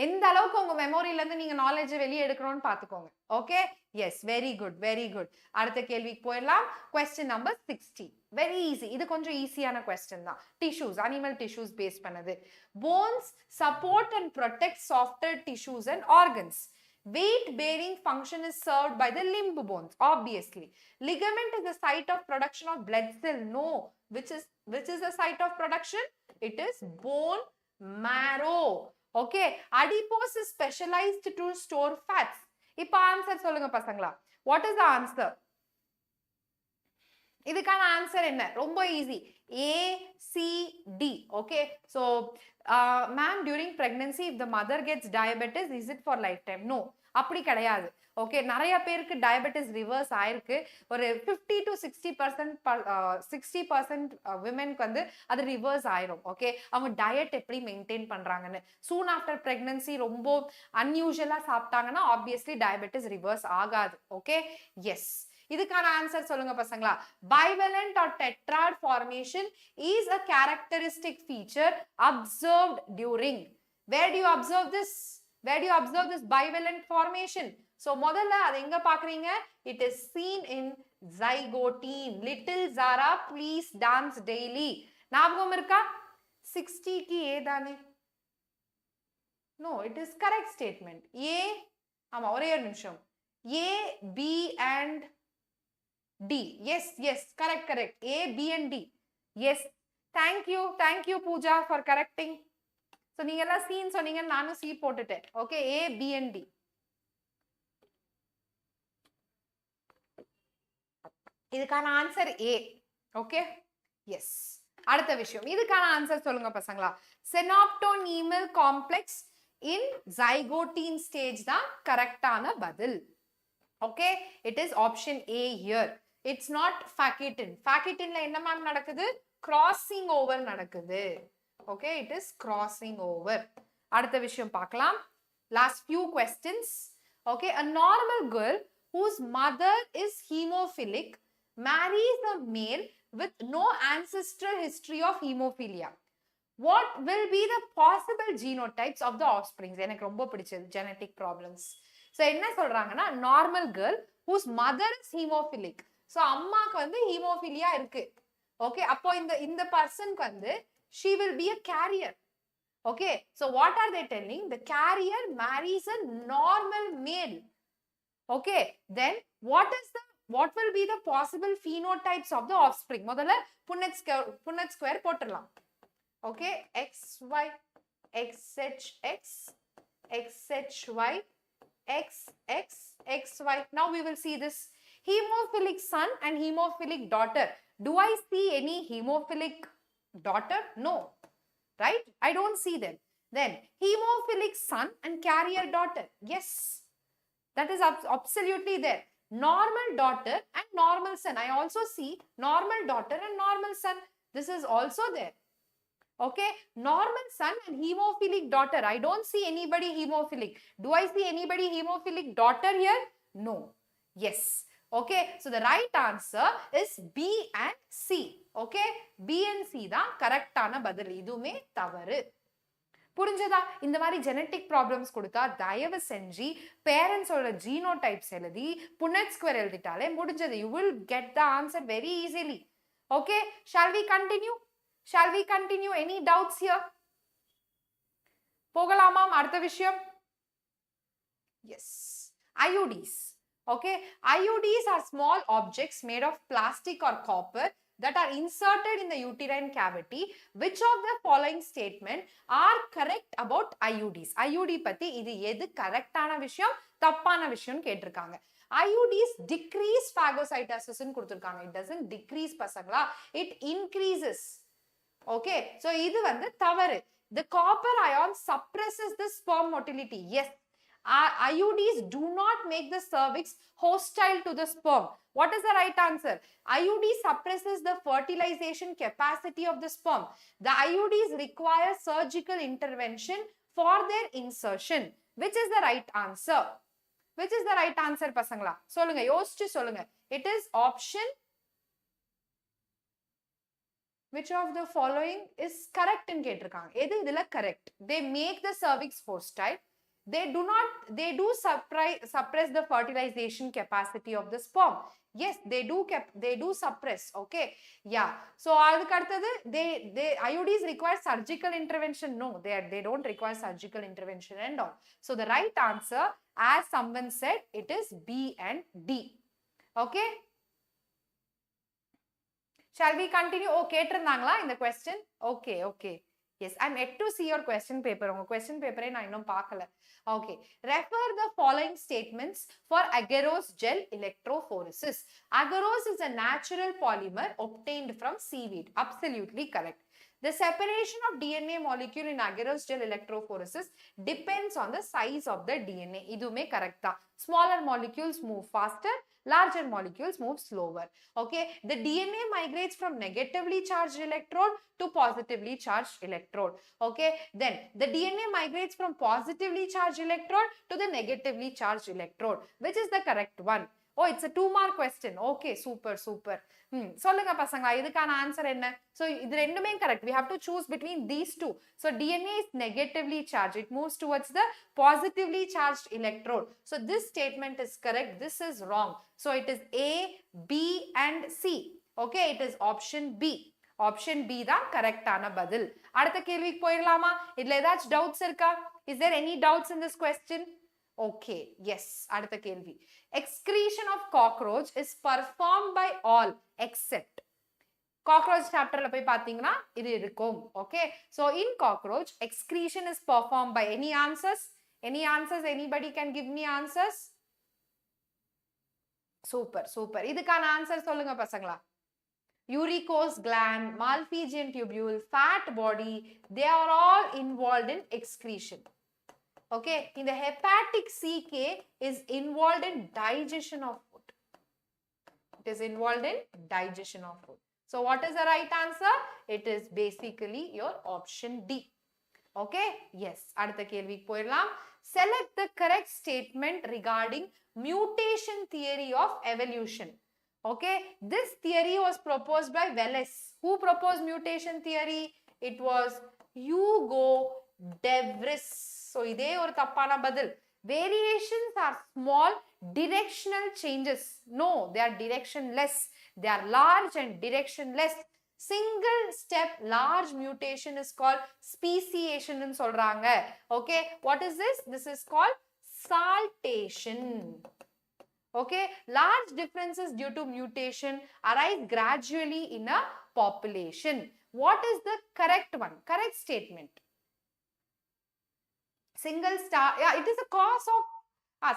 எந்த அளவுக்கு உங்க மெமரியில இருந்து நீங்க நாலேஜ் வெளியே எடுக்கணும்னு பாத்துக்கோங்க. Okay, yes, very good, very good. அடுத்த கேள்விக்கு போயிடலாம். Question number 60. Very easy. இது கொஞ்சம் ஈஸியான கொஸ்டின் தான். டிஷ்யூஸ், அனிமல் டிஷ்யூஸ் பேஸ் பண்ணது. Bones support and protect software tissues and organs. Weight bearing function is served by the limb bones, obviously. Ligament is the site of production of blood cell. No. Which is the site of production? It is bone marrow. Okay. Adipose is specialized to store fats. இப்ப answer சொல்லுங்க பசங்களா. What is the answer? இதுக்கான answer என்ன? ரொம்ப easy. A, C, D. Okay. So, ma'am, during pregnancy, if the mother gets diabetes, is it for lifetime? No. அப்படி கிடையாது. Okay, நிறைய பேருக்கு டயபெட்டிஸ் ரிவர்ஸ் ஆயிருக்கு. ஒரு 50 to 60% விமென்க்கு வந்து அது ரிவர்ஸ் ஆயிரும். ஓகே, அவங்க டயட் எப்படி மெயின்டைன் பண்றாங்கன்னு. சூன் ஆஃப்டர் பிரெக்னன்சி ரொம்ப அன்யூஷுவலா சாப்பிட்டாங்கன்னா ஆப்வியஸ்லி டயபெட்டிஸ் ரிவர்ஸ் ஆகாது. Okay, yes. இதுக்கான ஆன்சர் சொல்லுங்க பசங்களா. Bivalent or tetrad formation is a characteristic feature observed during. Where do you observe this? Where do you observe this bivalent formation? So முதல்ல அது எங்க பாக்குறீங்க? It is seen in zygotine. Little Zara, please dance daily. ஞாபகம் இருக்கா? 60 க்கு A தானே? No, it is correct statement. A, ஆமா, ஒரே ஒரு நிமிஷம். A, B and D. Yes, yes, correct, correct. A, B and D. Yes. Thank you Pooja for correcting. So நீங்க எல்லாம் C ன்னு சொன்னீங்க, நானும் C போட்டுட்டேன். Okay, A, B and D. இதுக்கான ஆன்சர் A. Okay? Yes. அடுத்த விஷயம். இதுக்கான ஆன்சர் சொல்லுங்க பசங்களா. Synaptonemal complex in zygotine stage தான் கரெக்டான பதில். Okay, it is option A here. It's not facetin. Facetinல என்ன மேம் நடக்குது? Crossing over நடக்குது. Okay, it is crossing over. அடுத்த விஷயம் பார்க்கலாம். Last few questions. Okay, a normal girl whose mother is hemophilic marries a male with no ancestral history of hemophilia. What will be the possible genotypes of the offspring? எனக்கு ரொம்ப பிடிச்சது genetic problems. So என்ன சொல்றாங்கன்னா, normal girl whose mother is hemophilic. So அம்மாக்கு வந்து haemophilia இருக்கு. Okay, அப்போ இந்த பர்சனுக்கு வந்து she will be a carrier. Okay, so what are they telling? The carrier marries a normal male. Okay, then what will be the possible phenotypes of the offspring? முதல்ல புன்னட் square போட்டுடலாம். Okay, XY, XHX, XHY, XX, XY. Now we will see this. Hemophilic son and hemophilic daughter. Do I see any hemophilic daughter? No. Right? I don't see them. Then hemophilic son and carrier daughter. Yes. That is absolutely there. Normal daughter and normal son. I also see normal daughter and normal son. This is also there. Okay, normal son and hemophilic daughter. I don't see anybody hemophilic. Do I see anybody hemophilic daughter here? No. Yes. Okay, so the right answer is B and C. Okay, B and C தான் கரெக்டான பதில். இதுவுமே தவறு. புரிஞ்சதா? இந்த மாதிரி genetic problems கொடுத்தா தயவு செஞ்சு பேரண்ட்ஸோட ஜீனோடைப்ஸ் எழுதி புன்னட் ஸ்கொயர் எழுதிட்டாலே முடிஞ்சது. You will get the answer very easily. Okay, shall we continue? Shall we continue? Any doubts here? போகலாமா அடுத்த விஷயம்? Yes. IUDs. Okay. IUDs are small objects made of plastic or copper that are inserted in the uterine cavity. Which of the following statement are correct about IUDs? IUD பத்தி இது எது கரெக்டான விஷயம், தப்பான விஷயம் கேட்டிருக்காங்க. IUDs decrease phagocytosis ன்னு கொடுத்திருக்காங்க. It doesn't decrease பசங்களா, it increases. Okay, so இது வந்து தவறு. The copper ion suppresses the sperm motility. Yes, IUDs do not make the cervix hostile to the sperm. What is the right answer? IUD suppresses the fertilization capacity of the sperm. The IUDs require surgical intervention for their insertion. Which is the right answer? Which is the right answer பசங்களா? சொல்லுங்க, யோசிச்சு சொல்லுங்க. It is option. Which of the following is correct in கேட்டிருக்காங்க. எது இதுல correct? They make the cervix hostile. They do suppress the fertilization capacity of the sperm. Yes, they do suppress. Okay, yeah. So அதுக்கு அடுத்தது IUDs require surgical intervention. No, they don't require surgical intervention and all. So the right answer, as someone said, it is B and D. Okay, shall we continue? Oh, கேட்டிருந்தாங்களா இந்த question? Okay. Yes, I'm yet to see your question paper. உங்க question paper நான் இன்னும் பார்க்கல. Okay, refer the following statements for agarose gel electrophoresis. Agarose is a natural polymer obtained from seaweed. Absolutely correct. The separation of DNA molecule in agarose gel electrophoresis depends on the size of the DNA. இதுமே correct தான். Smaller molecules move faster, larger molecules move slower. Okay, the DNA migrates from negatively charged electrode to positively charged electrode. Okay, then the DNA migrates from positively charged electrode to the negatively charged electrode. Which is the correct one? Oh, it's a 2-mark question. Okay, super. சொல்லுங்க பசங்களா, இதுக்கான answer என்ன? So இது ரெண்டுமே correct. We have to choose between these two. So DNA is negatively charged. It moves towards the positively charged electrode. So this statement is correct. This is wrong. So it is A, B and C. Okay, it is option B. Option B தான் கரெக்டான பதில். அடுத்த கேள்விக்கு போயிடலாமா? இதுல ஏதாச்சும் doubts இருக்கா? Is there any doubts in this question? Okay, yes. அடுத்த கேள்வி. Excretion of cockroach is performed by all except. Cockroach chapter போய் பாத்தீங்கன்னா இது இருக்கும். Okay, so in cockroach excretion is performed by any answers? Any answers? Anybody can give me answers? Super. இதுக்கான answer சொல்லுங்க பசங்களா. Uricose gland, Malpighian tubule, fat body, they are all involved in excretion. Okay, in the hepatic CK is involved in digestion of food. It is involved in digestion of food. So what is the right answer? It is basically your option D. Okay, yes. அடுத்த கேள்விக்கு போயிடலாம். Select the correct statement regarding mutation theory of evolution. Okay, this theory was proposed by Wallace. Who proposed mutation theory? It was 𝑬𝒙𝒑𝒍𝒐𝒓𝒆. So இதே ஒரு தப்பான பதில். Variations are small directional changes. No, they are directionless. They are large and directionless. Single step large mutation is called speciation ன்னு சொல்றாங்க. Okay, what is this? This is called saltation. Okay, large differences due to mutation arise gradually in a population. What is the correct one? Correct statement. Single star, yeah, it is a cause of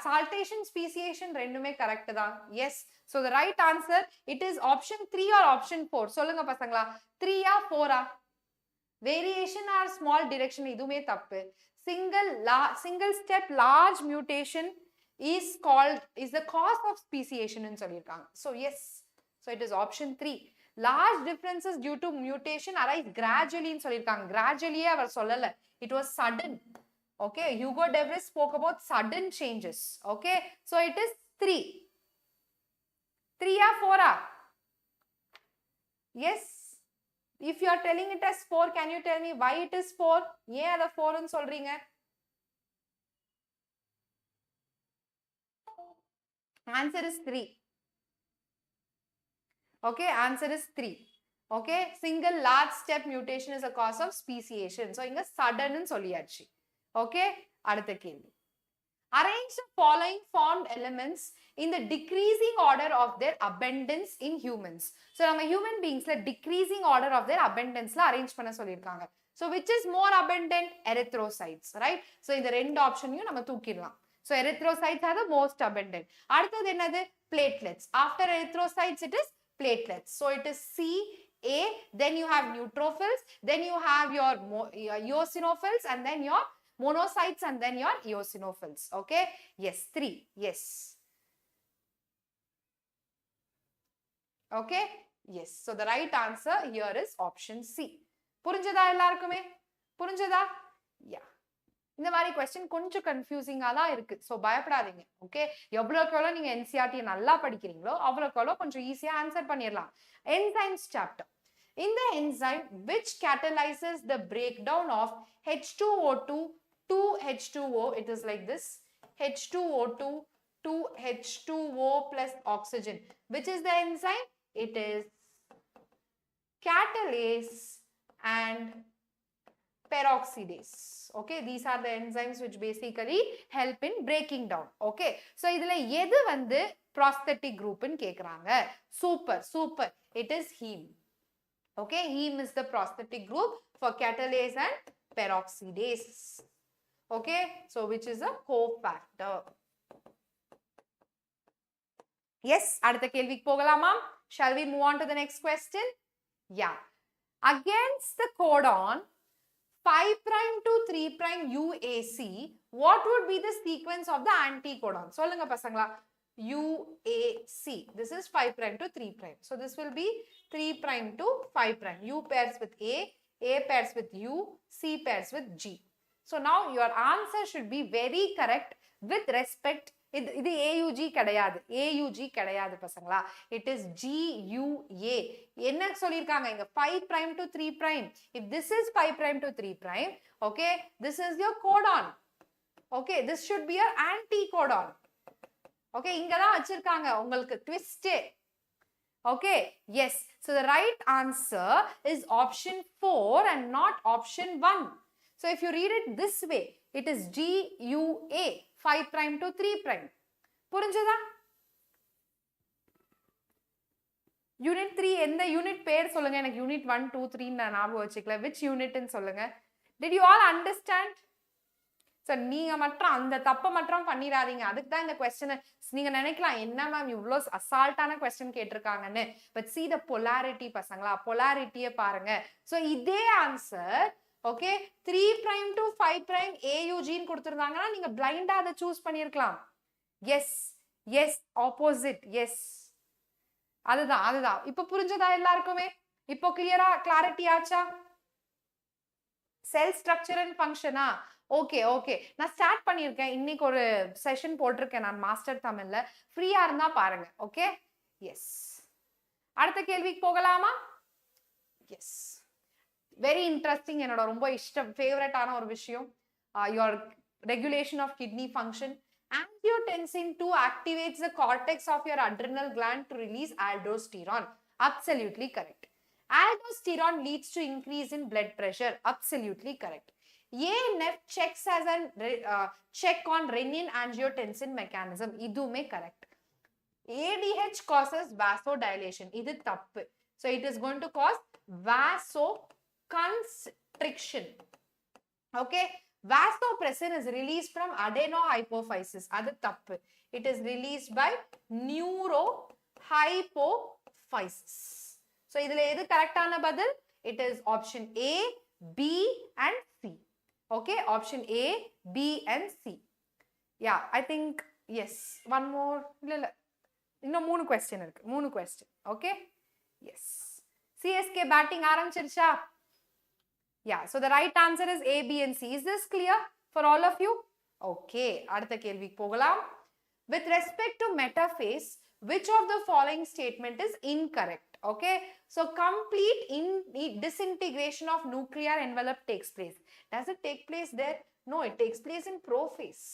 saltation, speciation, ரெண்டுமே correct தான். Yes, so the right answer, it is option 3 or option 4. சொல்லுங்க பசங்களா, 3 ஆ 4 ஆ? Variation or small direction, இதுமே தப்பு. Single step large mutation is the cause of speciation ன்னு சொல்லிருக்காங்க. So yes, so it is option 3. Large differences due to mutation arise gradually ன்னு சொல்லிருக்காங்க. Gradually அவர் சொல்லல, it was sudden. Okay, 𝑬𝒙𝒑𝒍𝒐 spoke about sudden changes. Okay, so it is 3. 3 or 4 ah? Yes, if you are telling it as 4, can you tell me why it is 4? ஏன் அத 4 ன்னு சொல்றீங்க? Answer is 3. Okay, answer is 3. Okay, single large step mutation is a cause of speciation. So இங்க sudden ன்னு சொல்லியாச்சு. Okay, அடுத்த கேள்வி. Arrange the following formed elements in the decreasing order of their abundance in humans. So நம்ம human beings la decreasing order of their abundance la arrange பண்ண சொல்லிருக்காங்க. So which is more abundant? Erythrocytes, right? So இந்த ரெண்டு ஆப்ஷனையும் நம்ம தூக்கிடலாம். So erythrocytes are the most abundant. அடுத்தது என்னது? Platelets. After erythrocytes, it is platelets. So it is C, A, then you have neutrophils, then you have your eosinophils, and then your monocytes, and then your eosinophils. Okay? Yes, 3. Yes. Okay? Yes. So the right answer here is option C. புரிஞ்சதா எல்லாருக்குமே? புரிஞ்சதா? Yeah. இந்த மாதிரி question கொஞ்சம் கன்ஃபியூசிங்கா தான் இருக்கு. So பயப்படாதீங்க. Okay? எவ்வளவுக்கு எவ்வளவு நீங்க NCERT நல்லா படிக்கிறீங்களோ அவ்வளவுக்கு எவ்வளவு கொஞ்சம் ஈஸியா ஆன்சர் பண்ணிரலாம். Enzymes chapter. In the enzyme which catalyzes the breakdown of H2O2 to H2O, it is like this. H2O2 to H2O plus oxygen. Which is the enzyme? It is catalase and peroxidase. Okay, these are the enzymes which basically help in breaking down. Okay, so idhula edu vandu prosthetic group nu kekranga. Super, it is heme. Okay, heme is the prosthetic group for catalase and peroxidase. Okay, so which is a cofactor. Yes, adutha kelvikku pogalama. Shall we move on to the next question? Yeah. Against the codon 5' to 3' UAC, what would be the sequence of the anticodon? Solunga pasangla. UAC. This is 5' to 3'. So this will be 3' to 5'. U pairs with A pairs with U, C pairs with G. So now your answer should be very correct with respect. இது AUG கிடையாது. AUG கிடையாது பசங்களா. It is GUA. என்ன சொல்லிருக்காங்க இங்க 5' to 3'. If this is 5' to 3', okay, this is your codon. Okay, this should be your anticodon. Okay, இங்க தான் வச்சிருக்காங்க உங்களுக்கு twist. Okay, yes. So the right answer is option 4 and not option 1. So if you read it this way, it is GUA, 5' to 3'. புரிஞ்சதா? Unit 3 எந்த unit பேர் சொல்லுங்க. எனக்கு unit 1 2 3 நான் ஞாபகம் வச்சுக்கல. which unit ன்னு சொல்லுங்க. Did you all understand? So நீங்க மட்டும் அந்த தப்ப மட்டும் பண்ணிராதீங்க. அதுக்கு தான் இந்த क्वेश्चन நீங்க நினைக்கலாம் என்ன மேம் இவ்ளோ அசால்ட்டான question கேட்டிருக்காங்கன்னு. But see the polarity பசங்களா. polarityயை பாருங்க. So இதே ஆன்சர் ஓகே 3' to 5' AUG ன்னு கொடுத்திருந்தாங்கன்னா நீங்க பிளைண்டா அதை சூஸ் பண்ணிருக்கலாம். S opposite. எஸ் அதுதான். இப்போ புரிஞ்சதா எல்லாருக்குமே? இப்போ கிளாரிட்டி ஆச்சா? செல் ஸ்ட்ரக்சர் அண்ட் ஃபங்க்ஷனா? ஓகே நான் ஸ்டார்ட் பண்ணியிருக்கேன். இன்னைக்கு ஒரு செஷன் போட்டிருக்கேன் நான் மாஸ்டர் தமிழ்ல. ஃப்ரீயா இருந்தா பாருங்க. Okay, yes. அடுத்த கேள்விக்கு போகலாமா? Yes, very interesting. என்னோட ரொம்ப ஃபேவரட்டான ஒரு விஷயம். Your regulation of kidney function. Angiotensin 2 activates the cortex of your adrenal gland to release aldosterone. Absolutely correct. Aldosterone leads to increase in blood pressure. Absolutely correct. ANF checks as an check on renin-angiotensin mechanism. Idume correct. ADH causes vasodilation. Idu thappu. So it is going to cause vasoconstriction. Okay. Vasopressin is released from adenohypophysis. Adu thappu. It is released by neurohypophysis. So idhula edu correct ana badal? It is option A, B and C. Okay, option A, B and C. Yeah, I think yes. One more. Inno 3 question irukku. 3 question. Okay? Yes. CSK batting ஆரம்பிச்சிருச்சா? Yeah, so the right answer is A, B and C. Is this clear for all of you? Okay, அடுத்த கேள்விக்கு போகலாம். With respect to metaphase, which of the following statement is incorrect? Okay, so complete disintegration of nuclear envelope takes place. Does it take place there? No, it takes place in prophase.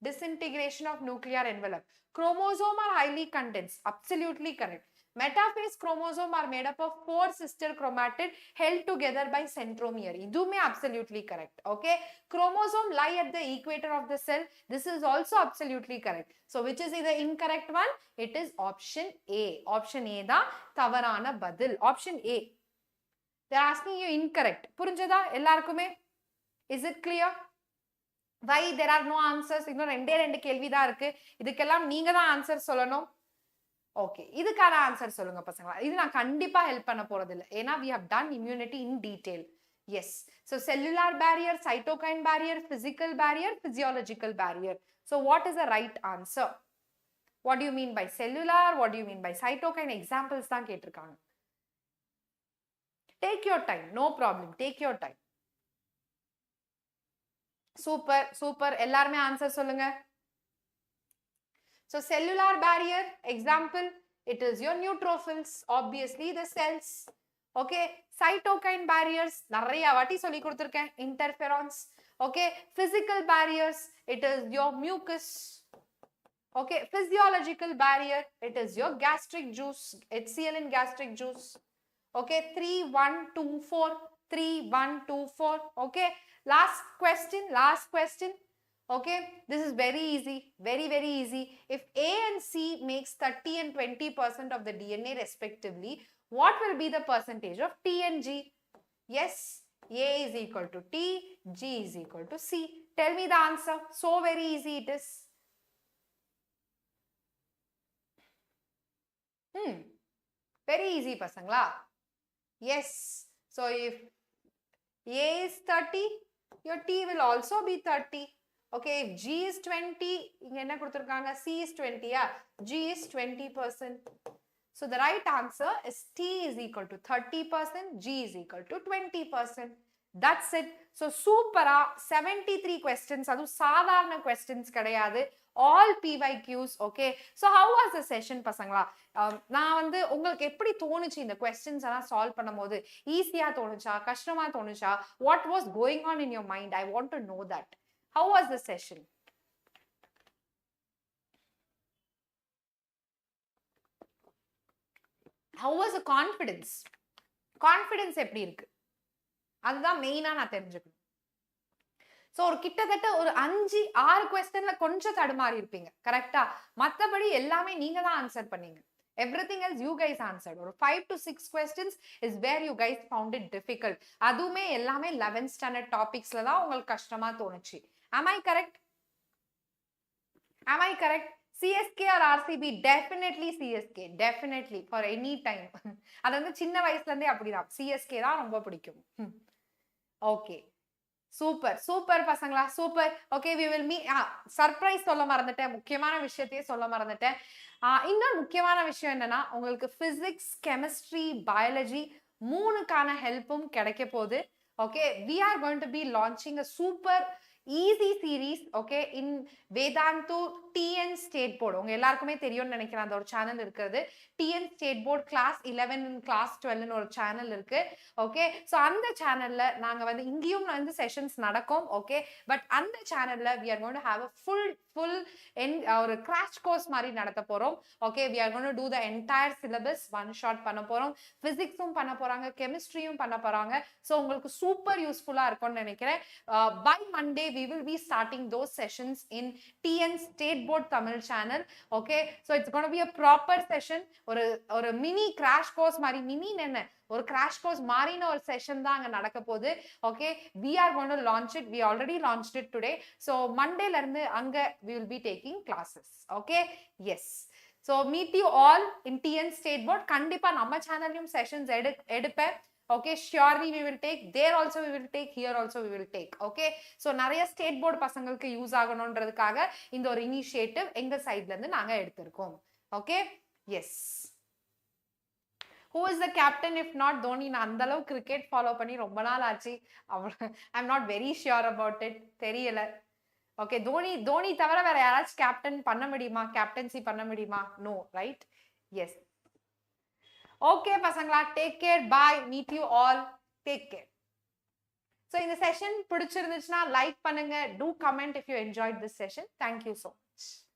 Disintegration of nuclear envelope. Chromosome are highly condensed. Absolutely correct. Metaphase chromosome are made up of 4 sister chromatid held together by centromere. Idume absolutely correct. Okay. Chromosome lie at the equator of the cell. This is also absolutely correct. So which is the incorrect one? It is option A. Option A da tavarana badil. Option A. They are asking you incorrect. Purinjada ellarkume? Is it clear? why there are no answers? இன்னும் ரெண்டு கேள்வி தான் இருக்கு. இதுக்கெல்லாம் நீங்க தான் answer சொல்லணும். Okay, இதுக்கான ஆன்சர் சொல்லுங்க பசங்களா. இது நான் கண்டிப்பா ஹெல்ப் பண்ண போறது இல்ல. ஏன்னா we have done immunity in detail. Yes. So cellular barrier, cytokine barrier, physical barrier, physiological barrier. So what is the right answer? What do you mean by cellular? What do you mean by cytokine? Examples தான் கேட்டிருக்காங்க. Take your time. No problem. Take your time. Super, super. எல்லாருமே answer சொல்லுங்க. So cellular barrier, example, it is your neutrophils, obviously the cells. Okay, cytokine barriers, நிறைய வாட்டி சொல்லி கொடுத்திருக்கேன், interferons. Okay, physical barriers, it is your mucus. Okay, physiological barrier, it is your gastric juice, HCl in gastric juice. Okay, 3, 1, 2, 4, 3, 1, 2, 4. Okay, last question. Okay, this is very easy, very easy. If A and C makes 30 and 20% of the DNA respectively, what will be the percentage of T and G? Yes, A is equal to T, G is equal to C. Tell me the answer. So very easy it is. Very easy pasangla. Yes, so if A is 30, your T will also be 30. Okay, if G is 20, C is 20, yeah, G is 20%. So the right answer is T is equal to 30%, G is equal to 20%. That's it. So super, 73 questions, adu sadharana questions kadayadu, all PYQs. Okay, so how was the session pasangla? நான் வந்து உங்களுக்கு எப்படி தோணுச்சு இந்த questions எல்லாம் solve பண்ணும்போது? ஈஸியா தோணுச்சா, கஷ்டமா தோணுச்சா? What was going on in your mind? I want to know that. How was the session? How was the confidence? Confidence எப்படி இருக்கு? அதுதான் மெயினா நான் தெரிஞ்சுக்கணும். சோ ஒரு கிட்டத்தட்ட ஒரு 5-6 क्वेश्चनல கொஞ்சம் தடுமாறி இருப்பீங்க, கரெக்ட்டா? மத்தபடி எல்லாமே நீங்க தான் ஆன்சர் பண்ணீங்க. Everything else you guys answered. Or 5 to 6 questions is where you guys found it difficult. அதுமே எல்லாமே 11th standard topicsல தான் உங்களுக்கு கஷ்டமா தோணுச்சு. Am I correct? Am I correct? CSK or RCB? Definitely CSK. Definitely. For any time. அது வந்து சின்ன வயசுல இருந்தே அப்படிதான். CSK தான் ரொம்ப பிடிக்கும். Okay. Super. Super பசங்களா. Super. Okay, we will meet. Surprise சொல்ல மறந்துட்டேன். முக்கியமான விஷயத்தையே சொல்ல மறந்துட்டேன். இன்னொரு முக்கியமான விஷயம் என்னன்னா, உங்களுக்கு physics, chemistry, biology மூணுக்கான ஹெல்ப்பும் கிடைக்க போகுது. Okay, we are going to be launching a super easy series, okay, in Vedantu TN State Board. உங்க எல்லாருக்குமே தெரியும்னு நினைக்கிறேன், அந்த ஒரு சேனல் இருக்குது. TN State Board Class 11 and Class 12 ன்னு ஒரு சேனல் இருக்கு. ஓகே, சோ அந்த சேனல்ல நாங்க வந்து இங்கேயும் வந்து செஷன்ஸ் நடக்கும். ஓகே, பட் அந்த சேனல்ல we are going to have a full ஒரு crash course மாதிரி நடத்த போறோம். Okay, we are going to do the entire syllabus one shot பண்ண போறோம். பிசிக்ஸும் பண்ண போறாங்க, கெமிஸ்ட்ரியும் பண்ண போறாங்க. சோ உங்களுக்கு சூப்பர் யூஸ்ஃபுல்லா இருக்கும்னு நினைக்கிறேன். By Monday we will be starting those sessions in TN State Board Tamil channel. Okay, so it's going to be a proper session. ஒரு mini crash course மாதிரி, mini என்ன ஒரு crash course மாதிரின ஒரு session தான் அங்க நடக்க போகுது. Okay, we are going to launch it. We already launched it today. So Monday ல இருந்து அங்க we will be taking classes. Okay, yes. So meet you all in TN State Board. கண்டிப்பா நம்ம சேனல்லையும் sessions எடுப்பேன். Okay, surely we will take. There also we will take. Here also we will take. Okay, so நிறைய state board பசங்களுக்கு use ஆகணும்ன்றதுக்காக இந்த ஒரு initiative எங்க சைடுல இருந்து நாங்க எடுத்திருக்கோம். Okay, yes. Who is the captain if not Dhoni? நான் அந்த அளவு கிரிக்கெட் ஃபாலோ பண்ணி ரொம்ப நாள் ஆச்சு. I'm not very sure about it. தெரியல. ஓகே, தோனி தவிர வேற யாராச்சும் கேப்டன் பண்ண முடியுமா? கேப்டன்சி பண்ண முடியுமா? No, right? எஸ். ஓகே பசங்களா, take care, bye, meet you all, take care. So இந்த செஷன் பிடிச்சிருந்துச்சுன்னா லைக் பண்ணுங்க, do comment if you enjoyed this session. Thank you so much.